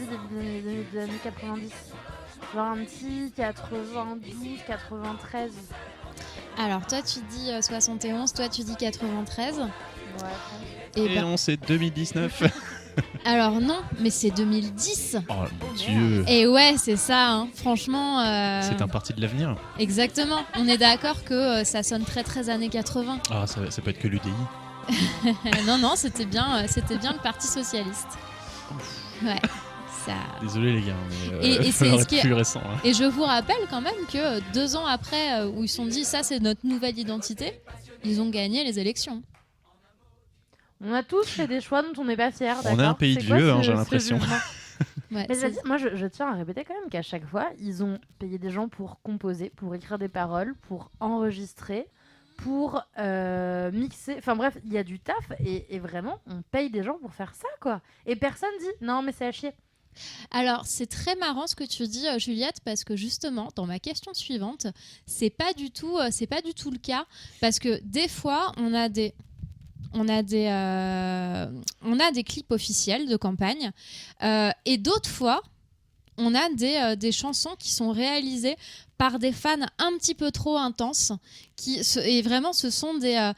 des années 90. Genre un petit 92, 93. Alors, toi tu dis 71, toi tu dis 93. Ouais. Et non, c'est 2019. Alors non, mais c'est 2010. Oh mon Dieu. Et ouais, c'est ça, hein. Franchement... C'est un parti de l'avenir. Exactement. On est d'accord que ça sonne très très années 80. Ah, ça peut être que l'UDI. Non, c'était bien le Parti Socialiste. Ouais. Ça... Désolé les gars, mais et ça aurait été plus récent. Hein. Et je vous rappelle quand même que 2 ans après, où ils se sont dit ça c'est notre nouvelle identité, ils ont gagné les élections. On a tous fait des choix dont on n'est pas fiers. On est un pays de vieux, j'ai l'impression. Ouais, mais moi, je tiens à répéter quand même qu'à chaque fois, ils ont payé des gens pour composer, pour écrire des paroles, pour enregistrer, pour mixer. Enfin bref, il y a du taf et vraiment, on paye des gens pour faire ça, quoi. Et personne dit non, mais c'est à chier. Alors, c'est très marrant ce que tu dis, Juliette, parce que justement, dans ma question suivante, c'est pas du tout le cas, parce que des fois, on a des clips officiels de campagne, et d'autres fois, on a des chansons qui sont réalisées par des fans un petit peu trop intenses, et vraiment, ce sont des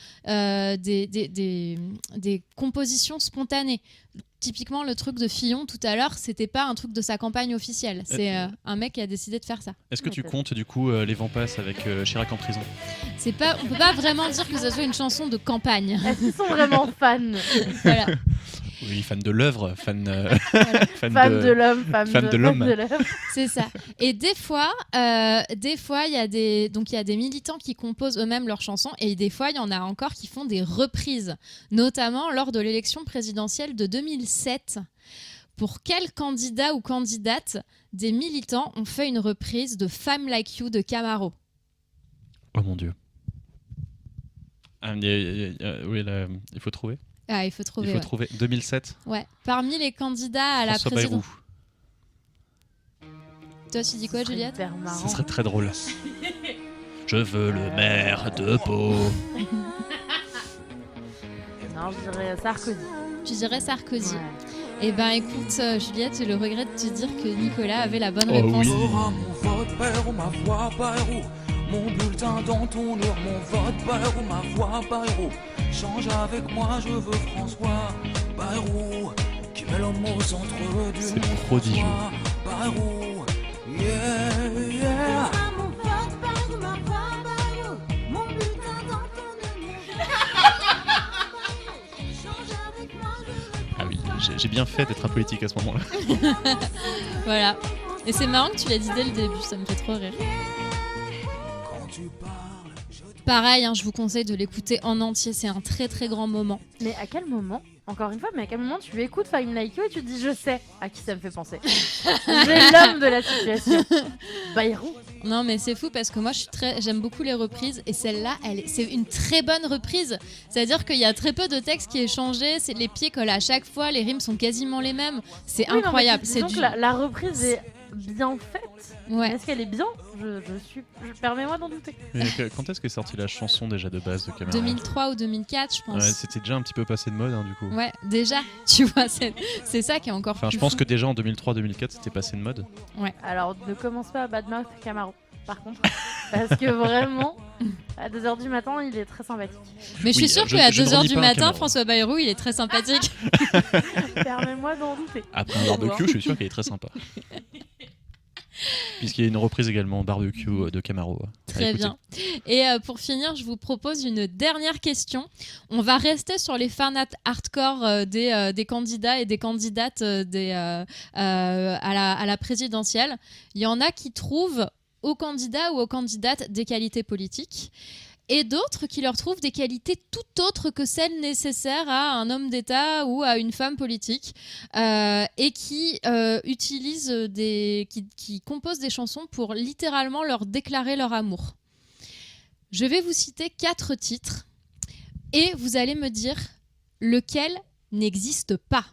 compositions spontanées. Typiquement, le truc de Fillon tout à l'heure, c'était pas un truc de sa campagne officielle. C'est un mec qui a décidé de faire ça. Est-ce que tu comptes du coup les vents passent avec Chirac en prison? On peut pas vraiment dire que ça soit une chanson de campagne. Est-ce qu'ils sont vraiment fans? Voilà. Oui, fan de l'œuvre, fan de l'homme, fan de l'homme. C'est ça. Et des fois, il y a des militants qui composent eux-mêmes leurs chansons, et des fois, il y en a encore qui font des reprises, notamment lors de l'élection présidentielle de 2007. Pour quel candidat ou candidate des militants ont fait une reprise de Femme Like You de Camaro? Oh mon Dieu. Oui, là, il faut trouver. Ah, il faut trouver. 2007. Ouais. Parmi les candidats à la François présidence. Bayrou. Toi, tu dis quoi, Juliette? Ça serait très drôle. Je veux le maire de Pau. Non, je dirais Sarkozy. Tu dirais Sarkozy. Ouais. Eh ben, écoute, Juliette, j'ai le regret de te dire que Nicolas avait la bonne Oh réponse. oui. Mon vote Bayrou, ma voix Bayrou. Mon bulletin dans ton heure, mon vote Bayrou, ma voix Bayrou. Change avec moi, je veux François Bayrou, qui met l'homme au centre du C'est monde. prodigieux. François Bayrou, yeah, yeah. Mon vote Bayrou, ma voix Bayrou. Mon bulletin dans ton change avec moi, je veux. Ah oui, j'ai bien fait d'être apolitique à ce moment-là. Voilà. Et c'est marrant que tu l'aies dit dès le début, ça me fait trop rire. Quand tu parles, Pareil, je vous conseille de l'écouter en entier, c'est un très très grand moment. Mais à quel moment, encore une fois, mais à quel moment tu écoutes Fine Like You et tu te dis je sais à qui ça me fait penser? J'ai l'homme de la situation. Bayrou. Non mais c'est fou parce que moi j'aime beaucoup les reprises, et celle-là c'est une très bonne reprise. C'est-à-dire qu'il y a très peu de texte qui est changé, les pieds collent à chaque fois, les rimes sont quasiment les mêmes. C'est Oui, non, incroyable. mais C'est disons que la reprise est bien faite. Ouais. Est-ce qu'elle est bien? Permets-moi d'en douter. Mais quand est-ce qu'est sortie la chanson déjà de base de Camaro? 2003 ou 2004, je pense. Ouais, c'était déjà un petit peu passé de mode du coup. Ouais, déjà, tu vois, c'est ça qui est encore Enfin, plus je pense fou. que déjà en 2003-2004 c'était passé de mode. Ouais. Alors ne commence pas à badmouth Camaro, par contre. Parce que vraiment, à 2h du matin, il est très sympathique. Mais je suis Oui, sûre je qu'à ne 2h renie du pas un matin, Camaro. François Bayrou, il est très sympathique. Permets-moi d'en douter. Après un barbecue, je suis sûr qu'il est très sympa. Puisqu'il y a une reprise également barbecue de Camaro. Très bien. Et pour finir, je vous propose une dernière question. On va rester sur les fans hardcore des candidats et des candidates à la présidentielle. Il y en a qui trouvent aux candidats ou aux candidates des qualités politiques, et d'autres qui leur trouvent des qualités tout autres que celles nécessaires à un homme d'État ou à une femme politique, et qui utilisent qui composent des chansons pour littéralement leur déclarer leur amour. Je vais vous citer 4 titres et vous allez me dire lequel n'existe pas.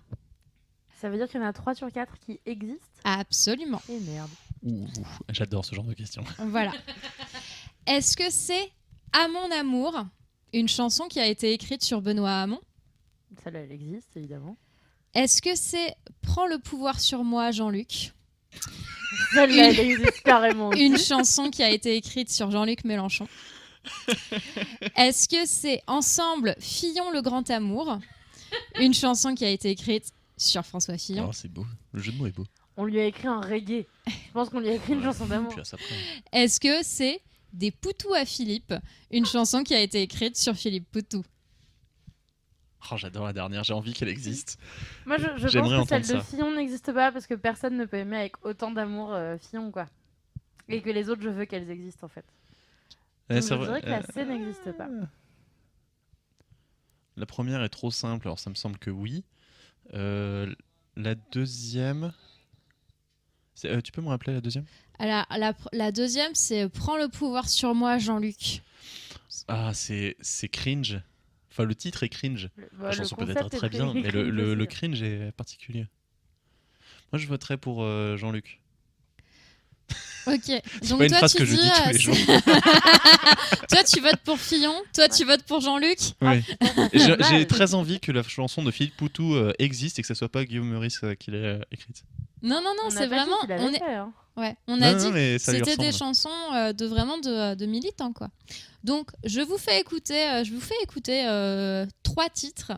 Ça veut dire qu'il y en a 3 sur 4 qui existent? Absolument. Et merde. Ouh, j'adore ce genre de questions. Voilà. Est-ce que c'est À mon amour, une chanson qui a été écrite sur Benoît Hamon? Celle-là, elle existe, évidemment. Est-ce que c'est Prends le pouvoir sur moi, Jean-Luc? Celle-là, elle existe carrément aussi. Une chanson qui a été écrite sur Jean-Luc Mélenchon. Est-ce que c'est Ensemble, Fillon le grand amour? Une chanson qui a été écrite sur François Fillon. Oh, c'est beau. Le jeu de mots est beau. On lui a écrit un reggae. Je pense qu'on lui a écrit une chanson d'amour. Puis à ça prend. Est-ce que c'est Des Poutous à Philippe? Une chanson qui a été écrite sur Philippe Poutou. Oh, j'adore la dernière, j'ai envie qu'elle existe. Moi, je pense J'aimerais que celle entendre de ça. Fillon n'existe pas parce que personne ne peut aimer avec autant d'amour Fillon, quoi. Et que les autres, je veux qu'elles existent, en fait. Donc, je dirais que la C n'existe pas. La première est trop simple, alors ça me semble que oui. La deuxième... tu peux me rappeler la deuxième? La deuxième, c'est Prends le pouvoir sur moi, Jean-Luc. Ah, c'est cringe. Enfin, le titre est cringe. La chanson peut être très bien, mais le cringe est particulier. Moi, je voterais pour Jean-Luc. Ok. C'est Donc pas une toi, phrase tu que je dis tous les jours. Toi, tu votes pour Fillon. Toi, tu votes pour Jean-Luc. Oui. J'ai très envie que la chanson de Philippe Poutou existe et que ce soit pas Guillaume Meurice qui l'ait écrite. Non, c'est vraiment. On a dit que c'était des chansons de militants, quoi. Donc, je vous fais écouter 3 titres.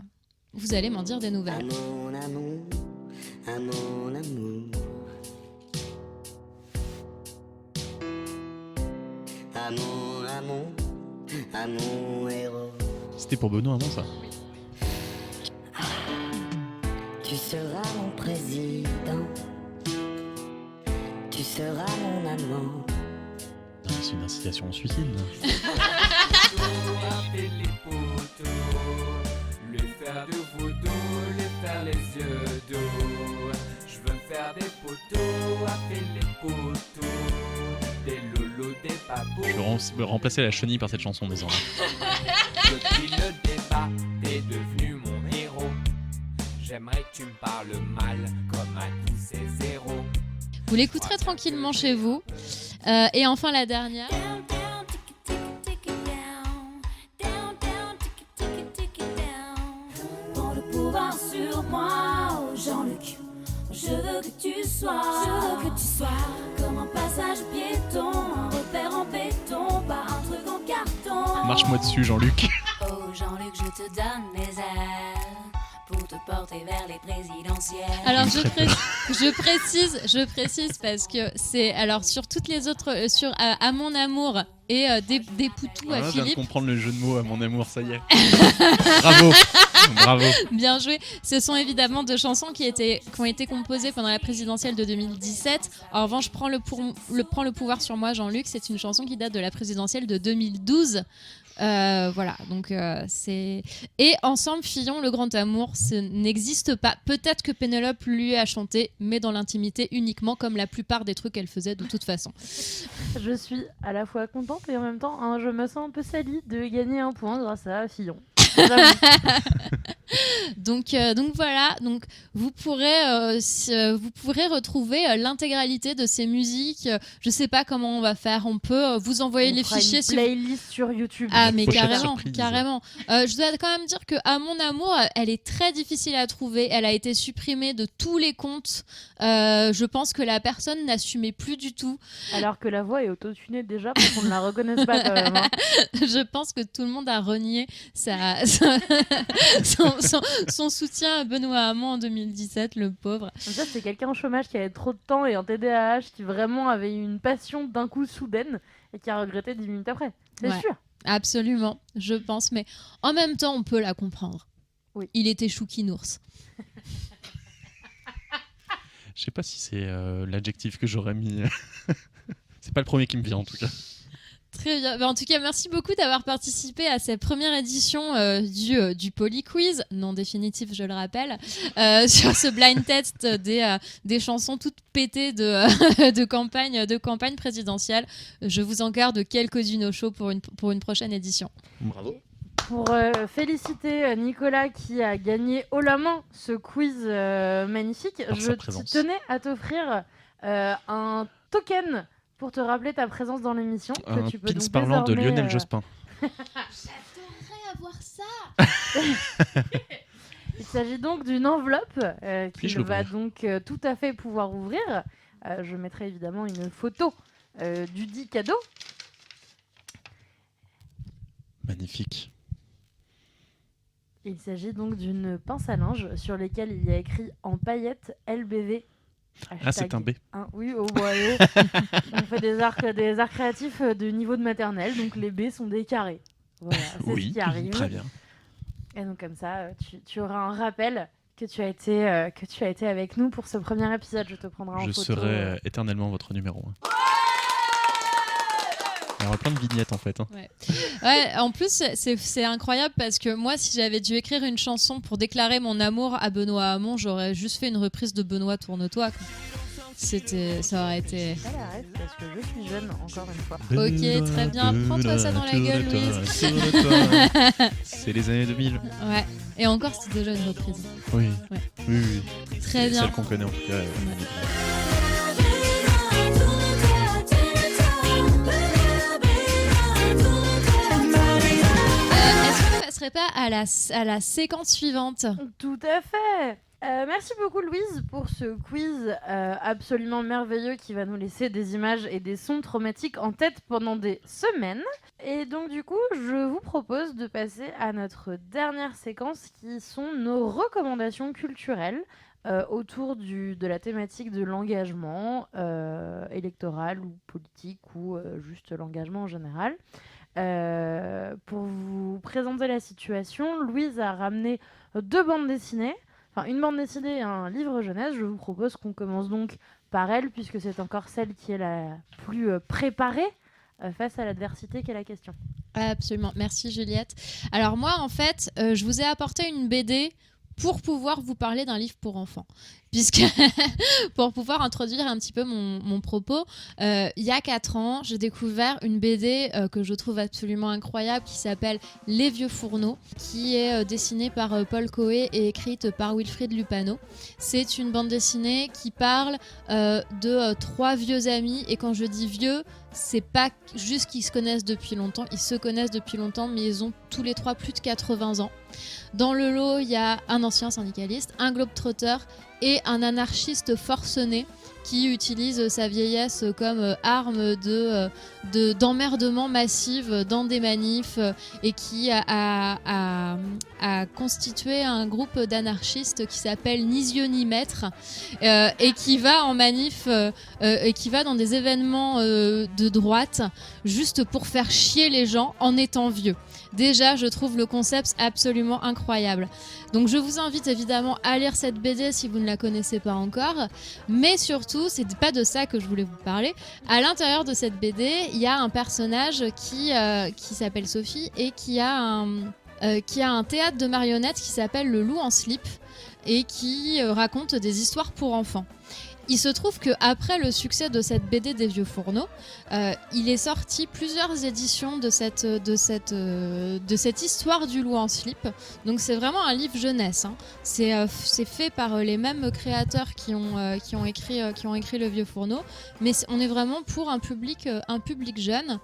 Vous allez m'en dire des nouvelles. À mon amour, à mon amour. À mon amour, à mon héros. C'était pour Benoît Hamon, ça. Tu seras mon président. Tu seras mon amant. C'est une incitation au suicide. Là. les poteaux, lui faire du voodoo, lui faire les yeux d'eau. Je veux faire des poteaux, appeler les poteaux, des loulous, des babous. Je vais remplacer la chenille par cette chanson désormais. Depuis le débat, t'es devenu mon héros. J'aimerais que tu me parles mal, comme à tous ces héros. Vous l'écouterez tranquillement chez vous. Et enfin la dernière. Prends le pouvoir sur moi, oh Jean-Luc. Je veux que tu sois comme un passage piéton, un repère en béton, pas un truc en carton. Marche-moi dessus, Jean-Luc. Oh Jean-Luc, je te donne mes ailes pour te porter vers les présidentielles. Alors je précise parce que c'est alors sur toutes les autres sur à mon amour et des poutous à Je viens de Philippe. comprendre le jeu de mots à mon amour, ça y est. Bravo. Bien joué. Ce sont évidemment 2 chansons qui ont été composées pendant la présidentielle de 2017. En revanche, prends le pouvoir sur moi, Jean-Luc. C'est une chanson qui date de la présidentielle de 2012. Voilà, donc c'est... Et Ensemble, Fillon, le grand amour, ce n'existe pas. Peut-être que Pénélope lui a chanté, mais dans l'intimité uniquement, comme la plupart des trucs qu'elle faisait de toute façon. Je suis à la fois contente et en même temps, hein, je me sens un peu salie de gagner un point grâce à Fillon. Donc voilà, donc vous pourrez retrouver l'intégralité de ces musiques. Je sais pas comment on va faire. On peut vous envoyer les fichiers. Une playlist sur YouTube. Ah mais carrément. Je dois quand même dire que À mon amour, elle est très difficile à trouver. Elle a été supprimée de tous les comptes. Je pense que la personne n'assumait plus du tout. Alors que la voix est autotunée déjà pour qu'on ne la reconnaisse pas quand même. Hein. Je pense que tout le monde a renié son soutien à Benoît Hamon en 2017, le pauvre. Ça, c'est quelqu'un au chômage qui avait trop de temps et un TDAH qui vraiment avait une passion d'un coup soudaine et qui a regretté 10 minutes après. C'est sûr. Absolument, je pense. Mais en même temps, on peut la comprendre. Oui. Il était chouquinours. Je sais pas si c'est l'adjectif que j'aurais mis. C'est pas le premier qui me vient en tout cas. Très bien. En tout cas, merci beaucoup d'avoir participé à cette première édition du Polyquiz, non définitif, je le rappelle, sur ce blind test des chansons toutes pétées de campagne présidentielle. Je vous en garde quelques-unes au chaud pour une prochaine édition. Bravo. Pour féliciter Nicolas qui a gagné haut la main ce quiz magnifique, je tenais à t'offrir un token pour te rappeler ta présence dans l'émission. Un que tu peux pins donc parlant de désormais, Lionel Jospin. J'adorerais avoir ça. Il s'agit donc d'une enveloppe Puis-je qu'il va l'ouvrir donc tout à fait pouvoir ouvrir. Je mettrai évidemment une photo du dit cadeau. Magnifique. Il s'agit donc d'une pince à linge sur laquelle il y a écrit en paillettes LBV. Ah, c'est un B. Oui, oh, ouais, on fait des arts créatifs de niveau de maternelle, donc les B sont des carrés. Voilà, c'est oui, ce qui arrive. très bien. Et donc comme ça, tu auras un rappel que tu as été avec nous pour ce premier épisode. Je te prendrai en photo. Je serai éternellement votre numéro 1. Il y aura plein de vignettes en fait. Hein. Ouais, en plus, c'est incroyable parce que moi, si j'avais dû écrire une chanson pour déclarer mon amour à Benoît Hamon, j'aurais juste fait une reprise de Benoît Tourne-toi. Ça aurait été. Pas la ref parce que je suis jeune, encore une fois. Ok, très bien. Prends-toi ça dans la gueule, Louise. C'est les années 2000. Ouais. Et encore, c'était déjà une reprise. Oui. Ouais. Oui. Très bien. Celle qu'on connaît en tout cas. Est-ce qu'on passerait pas à la séquence suivante? Tout à fait. Merci beaucoup Louise pour ce quiz absolument merveilleux qui va nous laisser des images et des sons traumatiques en tête pendant des semaines. Et donc du coup, je vous propose de passer à notre dernière séquence qui sont nos recommandations culturelles autour de la thématique de l'engagement électoral ou politique ou juste l'engagement en général. Pour vous présenter la situation, Louise a ramené 2 bandes dessinées. Enfin, une bande dessinée et un livre jeunesse. Je vous propose qu'on commence donc par elle, puisque c'est encore celle qui est la plus préparée face à l'adversité qu'est la question. Absolument. Merci Juliette. Alors moi, en fait, je vous ai apporté une BD pour pouvoir vous parler d'un livre pour enfants. Puisque pour pouvoir introduire un petit peu mon propos, il y a 4 ans, j'ai découvert une BD que je trouve absolument incroyable qui s'appelle Les Vieux Fourneaux, qui est dessinée par Paul Coé et écrite par Wilfried Lupano. C'est une bande dessinée qui parle de 3 vieux amis, et quand je dis vieux, c'est pas juste qu'ils se connaissent depuis longtemps, ils se connaissent depuis longtemps, mais ils ont tous les 3 plus de 80 ans. Dans le lot, il y a un ancien syndicaliste, un globe-trotter et un anarchiste forcené qui utilise sa vieillesse comme arme d'emmerdement massif dans des manifs et qui a constitué un groupe d'anarchistes qui s'appelle Ni yeux ni maître et qui va en manif et qui va dans des événements de droite juste pour faire chier les gens en étant vieux. Déjà, je trouve le concept absolument incroyable. Donc je vous invite évidemment à lire cette BD si vous ne la connaissez pas encore, mais surtout, c'est pas de ça que je voulais vous parler. À l'intérieur de cette BD, il y a un personnage qui s'appelle Sophie et qui a un théâtre de marionnettes qui s'appelle Le Loup en slip et qui raconte des histoires pour enfants. Il se trouve qu'après le succès de cette BD des Vieux Fourneaux, il est sorti plusieurs éditions de cette histoire du loup en slip. Donc c'est vraiment un livre jeunesse. Hein. C'est fait par les mêmes créateurs qui ont écrit Le Vieux Fourneau, mais on est vraiment pour un public jeune.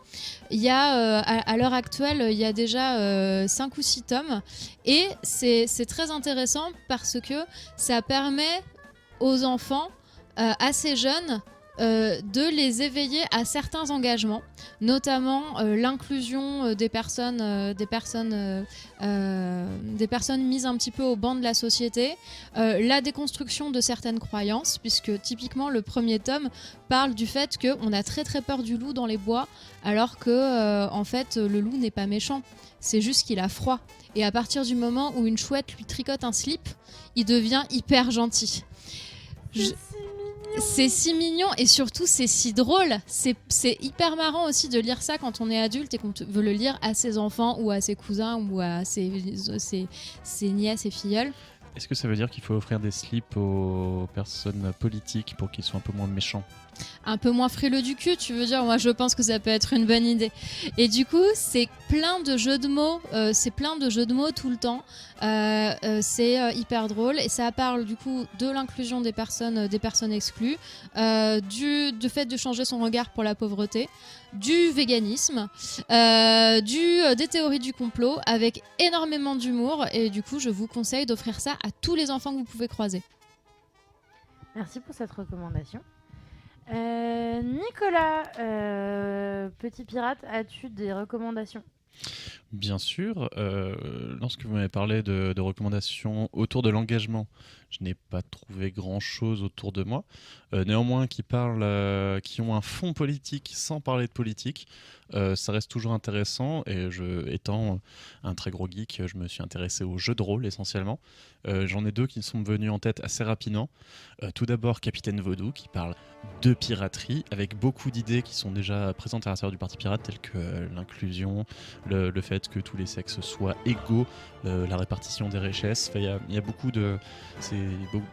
Il y a à l'heure actuelle, il y a déjà 5 ou 6 tomes, et c'est très intéressant parce que ça permet aux enfants assez jeunes de les éveiller à certains engagements, notamment l'inclusion des personnes mises un petit peu au banc de la société, la déconstruction de certaines croyances, puisque typiquement le premier tome parle du fait qu'on a très très peur du loup dans les bois, alors que en fait le loup n'est pas méchant, c'est juste qu'il a froid, et à partir du moment où une chouette lui tricote un slip, il devient hyper gentil. C'est si mignon, et surtout c'est si drôle. C'est hyper marrant aussi de lire ça quand on est adulte et qu'on veut le lire à ses enfants ou à ses cousins ou à ses nièces et filleuls. Est-ce que ça veut dire qu'il faut offrir des slips aux personnes politiques pour qu'ils soient un peu moins méchants ? Un peu moins frileux du cul, tu veux dire? Moi, je pense que ça peut être une bonne idée. Et du coup, c'est plein de jeux de mots. Tout le temps. C'est hyper drôle, et ça parle du coup de l'inclusion des personnes exclues, du fait de changer son regard pour la pauvreté, du véganisme, des théories du complot, avec énormément d'humour. Et du coup, je vous conseille d'offrir ça à tous les enfants que vous pouvez croiser. Merci pour cette recommandation. Nicolas, petit pirate, as-tu des recommandations ? Bien sûr, lorsque vous m'avez parlé de recommandations autour de l'engagement, je n'ai pas trouvé grand-chose autour de moi. Néanmoins, qui ont un fond politique sans parler de politique, ça reste toujours intéressant. Et étant un très gros geek, je me suis intéressé aux jeux de rôle essentiellement. J'en ai 2 qui sont venus en tête assez rapidement. Tout d'abord, Capitaine Vaudou, qui parle de piraterie, avec beaucoup d'idées qui sont déjà présentes à l'intérieur du Parti Pirate, telles que l'inclusion, le fait que tous les sexes soient égaux, la répartition des richesses. Il y a beaucoup de...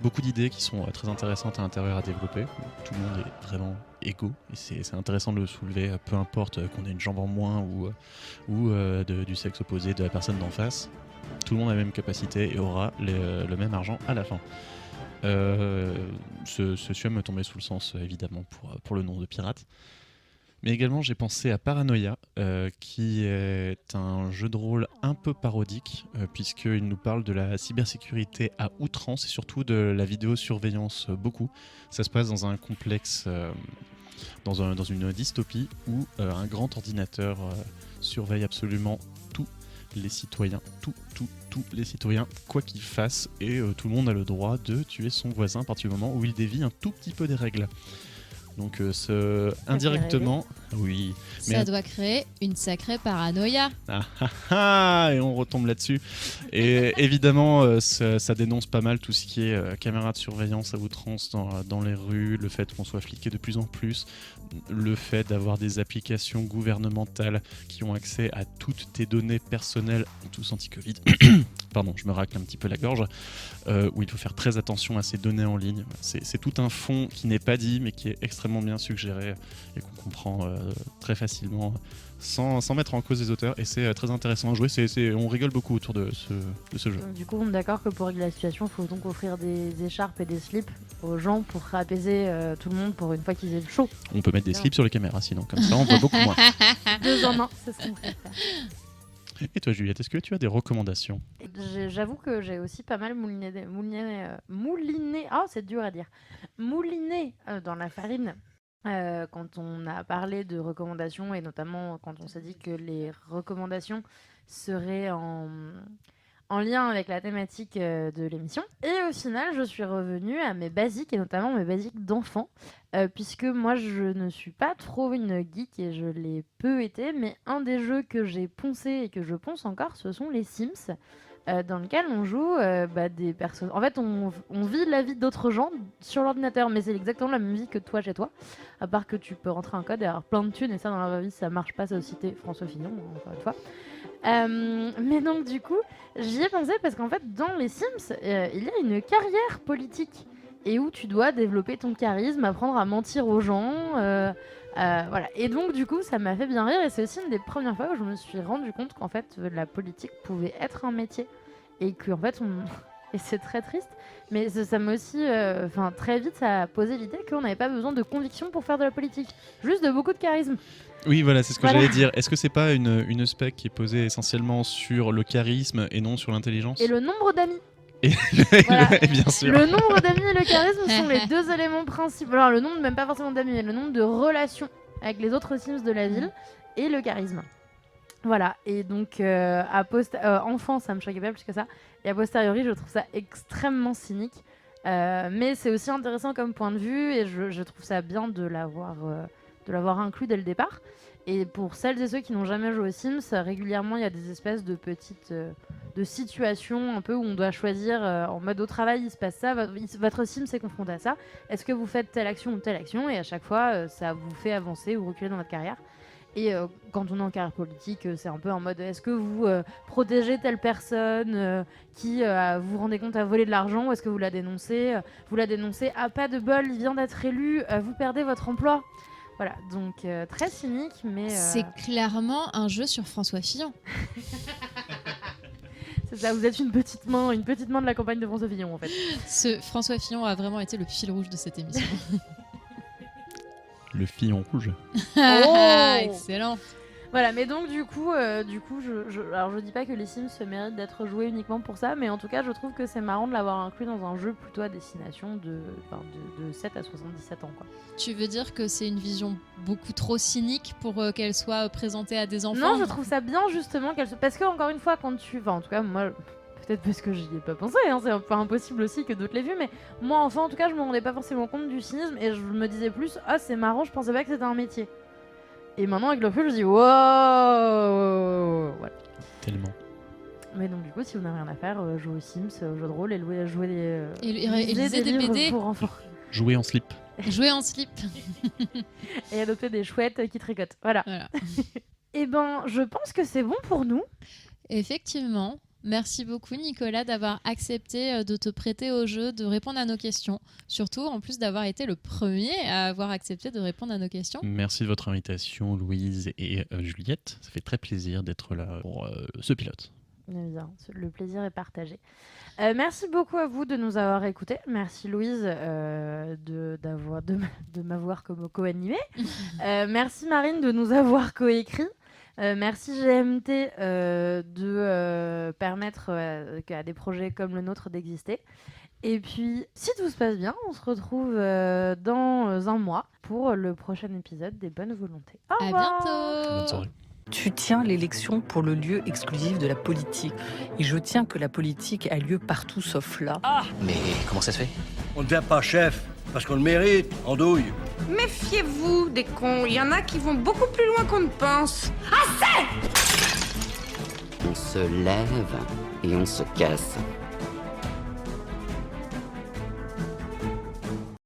beaucoup d'idées qui sont très intéressantes à l'intérieur à développer. Tout le monde est vraiment égaux et c'est intéressant de le soulever, peu importe qu'on ait une jambe en moins ou du sexe opposé de la personne d'en face. Tout le monde a la même capacité et aura le même argent à la fin. Ce sujet me tombait sous le sens, évidemment, pour le nom de pirate. Mais également, j'ai pensé à Paranoia, qui est un jeu de rôle un peu parodique, puisqu'il nous parle de la cybersécurité à outrance et surtout de la vidéosurveillance beaucoup. Ça se passe dans un complexe, dans une dystopie où un grand ordinateur surveille absolument tous les citoyens, tous les citoyens, quoi qu'ils fassent, et tout le monde a le droit de tuer son voisin à partir du moment où il dévie un tout petit peu des règles. Donc indirectement, oui. Ça doit créer une sacrée paranoïa. Et on retombe là-dessus. Et évidemment, ça dénonce pas mal tout ce qui est caméra de surveillance à outrance dans les rues, le fait qu'on soit fliqué de plus en plus, le fait d'avoir des applications gouvernementales qui ont accès à toutes tes données personnelles, tous anti-Covid. Pardon, je me racle un petit peu la gorge, où il faut faire très attention à ces données en ligne. C'est tout un fond qui n'est pas dit, mais qui est extrêmement bien suggéré et qu'on comprend très facilement sans mettre en cause les auteurs. Et c'est très intéressant à jouer. On rigole beaucoup autour de ce jeu. Du coup, on est d'accord que pour régler la situation, il faut donc offrir des écharpes et des slips aux gens pour apaiser tout le monde pour une fois qu'ils aient le chaud. On peut mettre des slips sur les caméras, sinon comme ça on voit beaucoup moins. 2 en 1, c'est ce qu'on préfère. Et toi, Juliette, est-ce que tu as des recommandations ? J'avoue que j'ai aussi pas mal mouliné c'est dur à dire, mouliné dans la farine quand on a parlé de recommandations et notamment quand on s'est dit que les recommandations seraient en lien avec la thématique de l'émission. Et au final, je suis revenue à mes basiques, et notamment mes basiques d'enfant, puisque moi, je ne suis pas trop une geek, et je l'ai peu été, mais un des jeux que j'ai poncé et que je ponce encore, ce sont les Sims, dans lequel on joue des personnes. En fait, on vit la vie d'autres gens sur l'ordinateur, mais c'est exactement la même vie que toi chez toi, à part que tu peux rentrer un code et avoir plein de thunes, et ça, dans la vraie vie, ça marche pas, ça a cité François Fillon, encore une fois. Mais donc du coup, j'y ai pensé parce qu'en fait, dans les Sims, il y a une carrière politique et où tu dois développer ton charisme, apprendre à mentir aux gens, voilà. Et donc du coup, ça m'a fait bien rire et c'est aussi une des premières fois où je me suis rendu compte qu'en fait, la politique pouvait être un métier et qu'en fait, et c'est très triste, mais ça m'a aussi, très vite, ça a posé l'idée qu'on n'avait pas besoin de conviction pour faire de la politique, juste de beaucoup de charisme. Oui, voilà, c'est ce que j'allais dire. Est-ce que c'est pas une spec qui est posée essentiellement sur le charisme et non sur l'intelligence ? Et le nombre d'amis. Voilà. Bien sûr. Le nombre d'amis et le charisme sont les 2 éléments principaux. Alors le nombre, même pas forcément d'amis, mais le nombre de relations avec les autres Sims de la ville et le charisme. Voilà, et donc enfant, ça me choquait pas plus que ça. Et a posteriori, je trouve ça extrêmement cynique. Mais c'est aussi intéressant comme point de vue et je trouve ça bien de l'avoir inclus dès le départ. Et pour celles et ceux qui n'ont jamais joué aux Sims, régulièrement il y a des espèces de petites de situations un peu où on doit choisir en mode au travail il se passe ça, votre Sim s'est confronté à ça, est-ce que vous faites telle action ou telle action, et à chaque fois ça vous fait avancer ou reculer dans votre carrière. Et quand on est en carrière politique, c'est un peu en mode est-ce que vous protégez telle personne qui vous rendez compte à voler de l'argent, ou est-ce que vous la dénoncez ah pas de bol, il vient d'être élu, vous perdez votre emploi. Voilà, donc très cynique, mais... C'est clairement un jeu sur François Fillon. C'est ça, vous êtes une petite main de la campagne de François Fillon, en fait. Ce François Fillon a vraiment été le fil rouge de cette émission. Le Fillon rouge. Oh excellent. Voilà, mais donc du coup, alors je dis pas que les Sims se méritent d'être joués uniquement pour ça, mais en tout cas, je trouve que c'est marrant de l'avoir inclus dans un jeu plutôt à destination de 7 à 77 ans, quoi. Tu veux dire que c'est une vision beaucoup trop cynique pour qu'elle soit présentée à des enfants ? Non, je trouve ça bien justement parce que encore une fois, quand tu, en tout cas moi, peut-être parce que j'y ai pas pensé, hein, c'est un peu impossible aussi que d'autres l'aient vu, mais moi enfant en tout cas, je me rendais pas forcément compte du cynisme et je me disais plus, ah c'est marrant, je pensais pas que c'était un métier. Et maintenant, avec le recul, je dis wow, voilà. Tellement. Mais donc, du coup, si vous n'avez rien à faire, jouez aux Sims, aux jeux de rôle et jouer des. lisez des BD pour enfants. Jouer en slip. Jouer en slip. Et adopter des chouettes qui tricotent. Voilà. Et ben, je pense que c'est bon pour nous. Effectivement. Merci beaucoup Nicolas d'avoir accepté de te prêter au jeu, de répondre à nos questions. Surtout en plus d'avoir été le premier à avoir accepté de répondre à nos questions. Merci de votre invitation, Louise et Juliette. Ça fait très plaisir d'être là pour ce pilote. Bien, le plaisir est partagé. Merci beaucoup à vous de nous avoir écoutés. Merci Louise de m'avoir comme co-animée. Merci Marine de nous avoir coécrit. Merci GMT de permettre à des projets comme le nôtre d'exister. Et puis, si tout se passe bien, on se retrouve dans un mois pour le prochain épisode des Bonnes Volontés. Au revoir. bientôt. Bonne soirée. Tu tiens l'élection pour le lieu exclusif de la politique. Et je tiens que la politique a lieu partout sauf là. Mais comment ça se fait? On ne devient pas chef parce qu'on le mérite, andouille. Méfiez-vous des cons, il y en a qui vont beaucoup plus loin qu'on ne pense. On se lève et on se casse.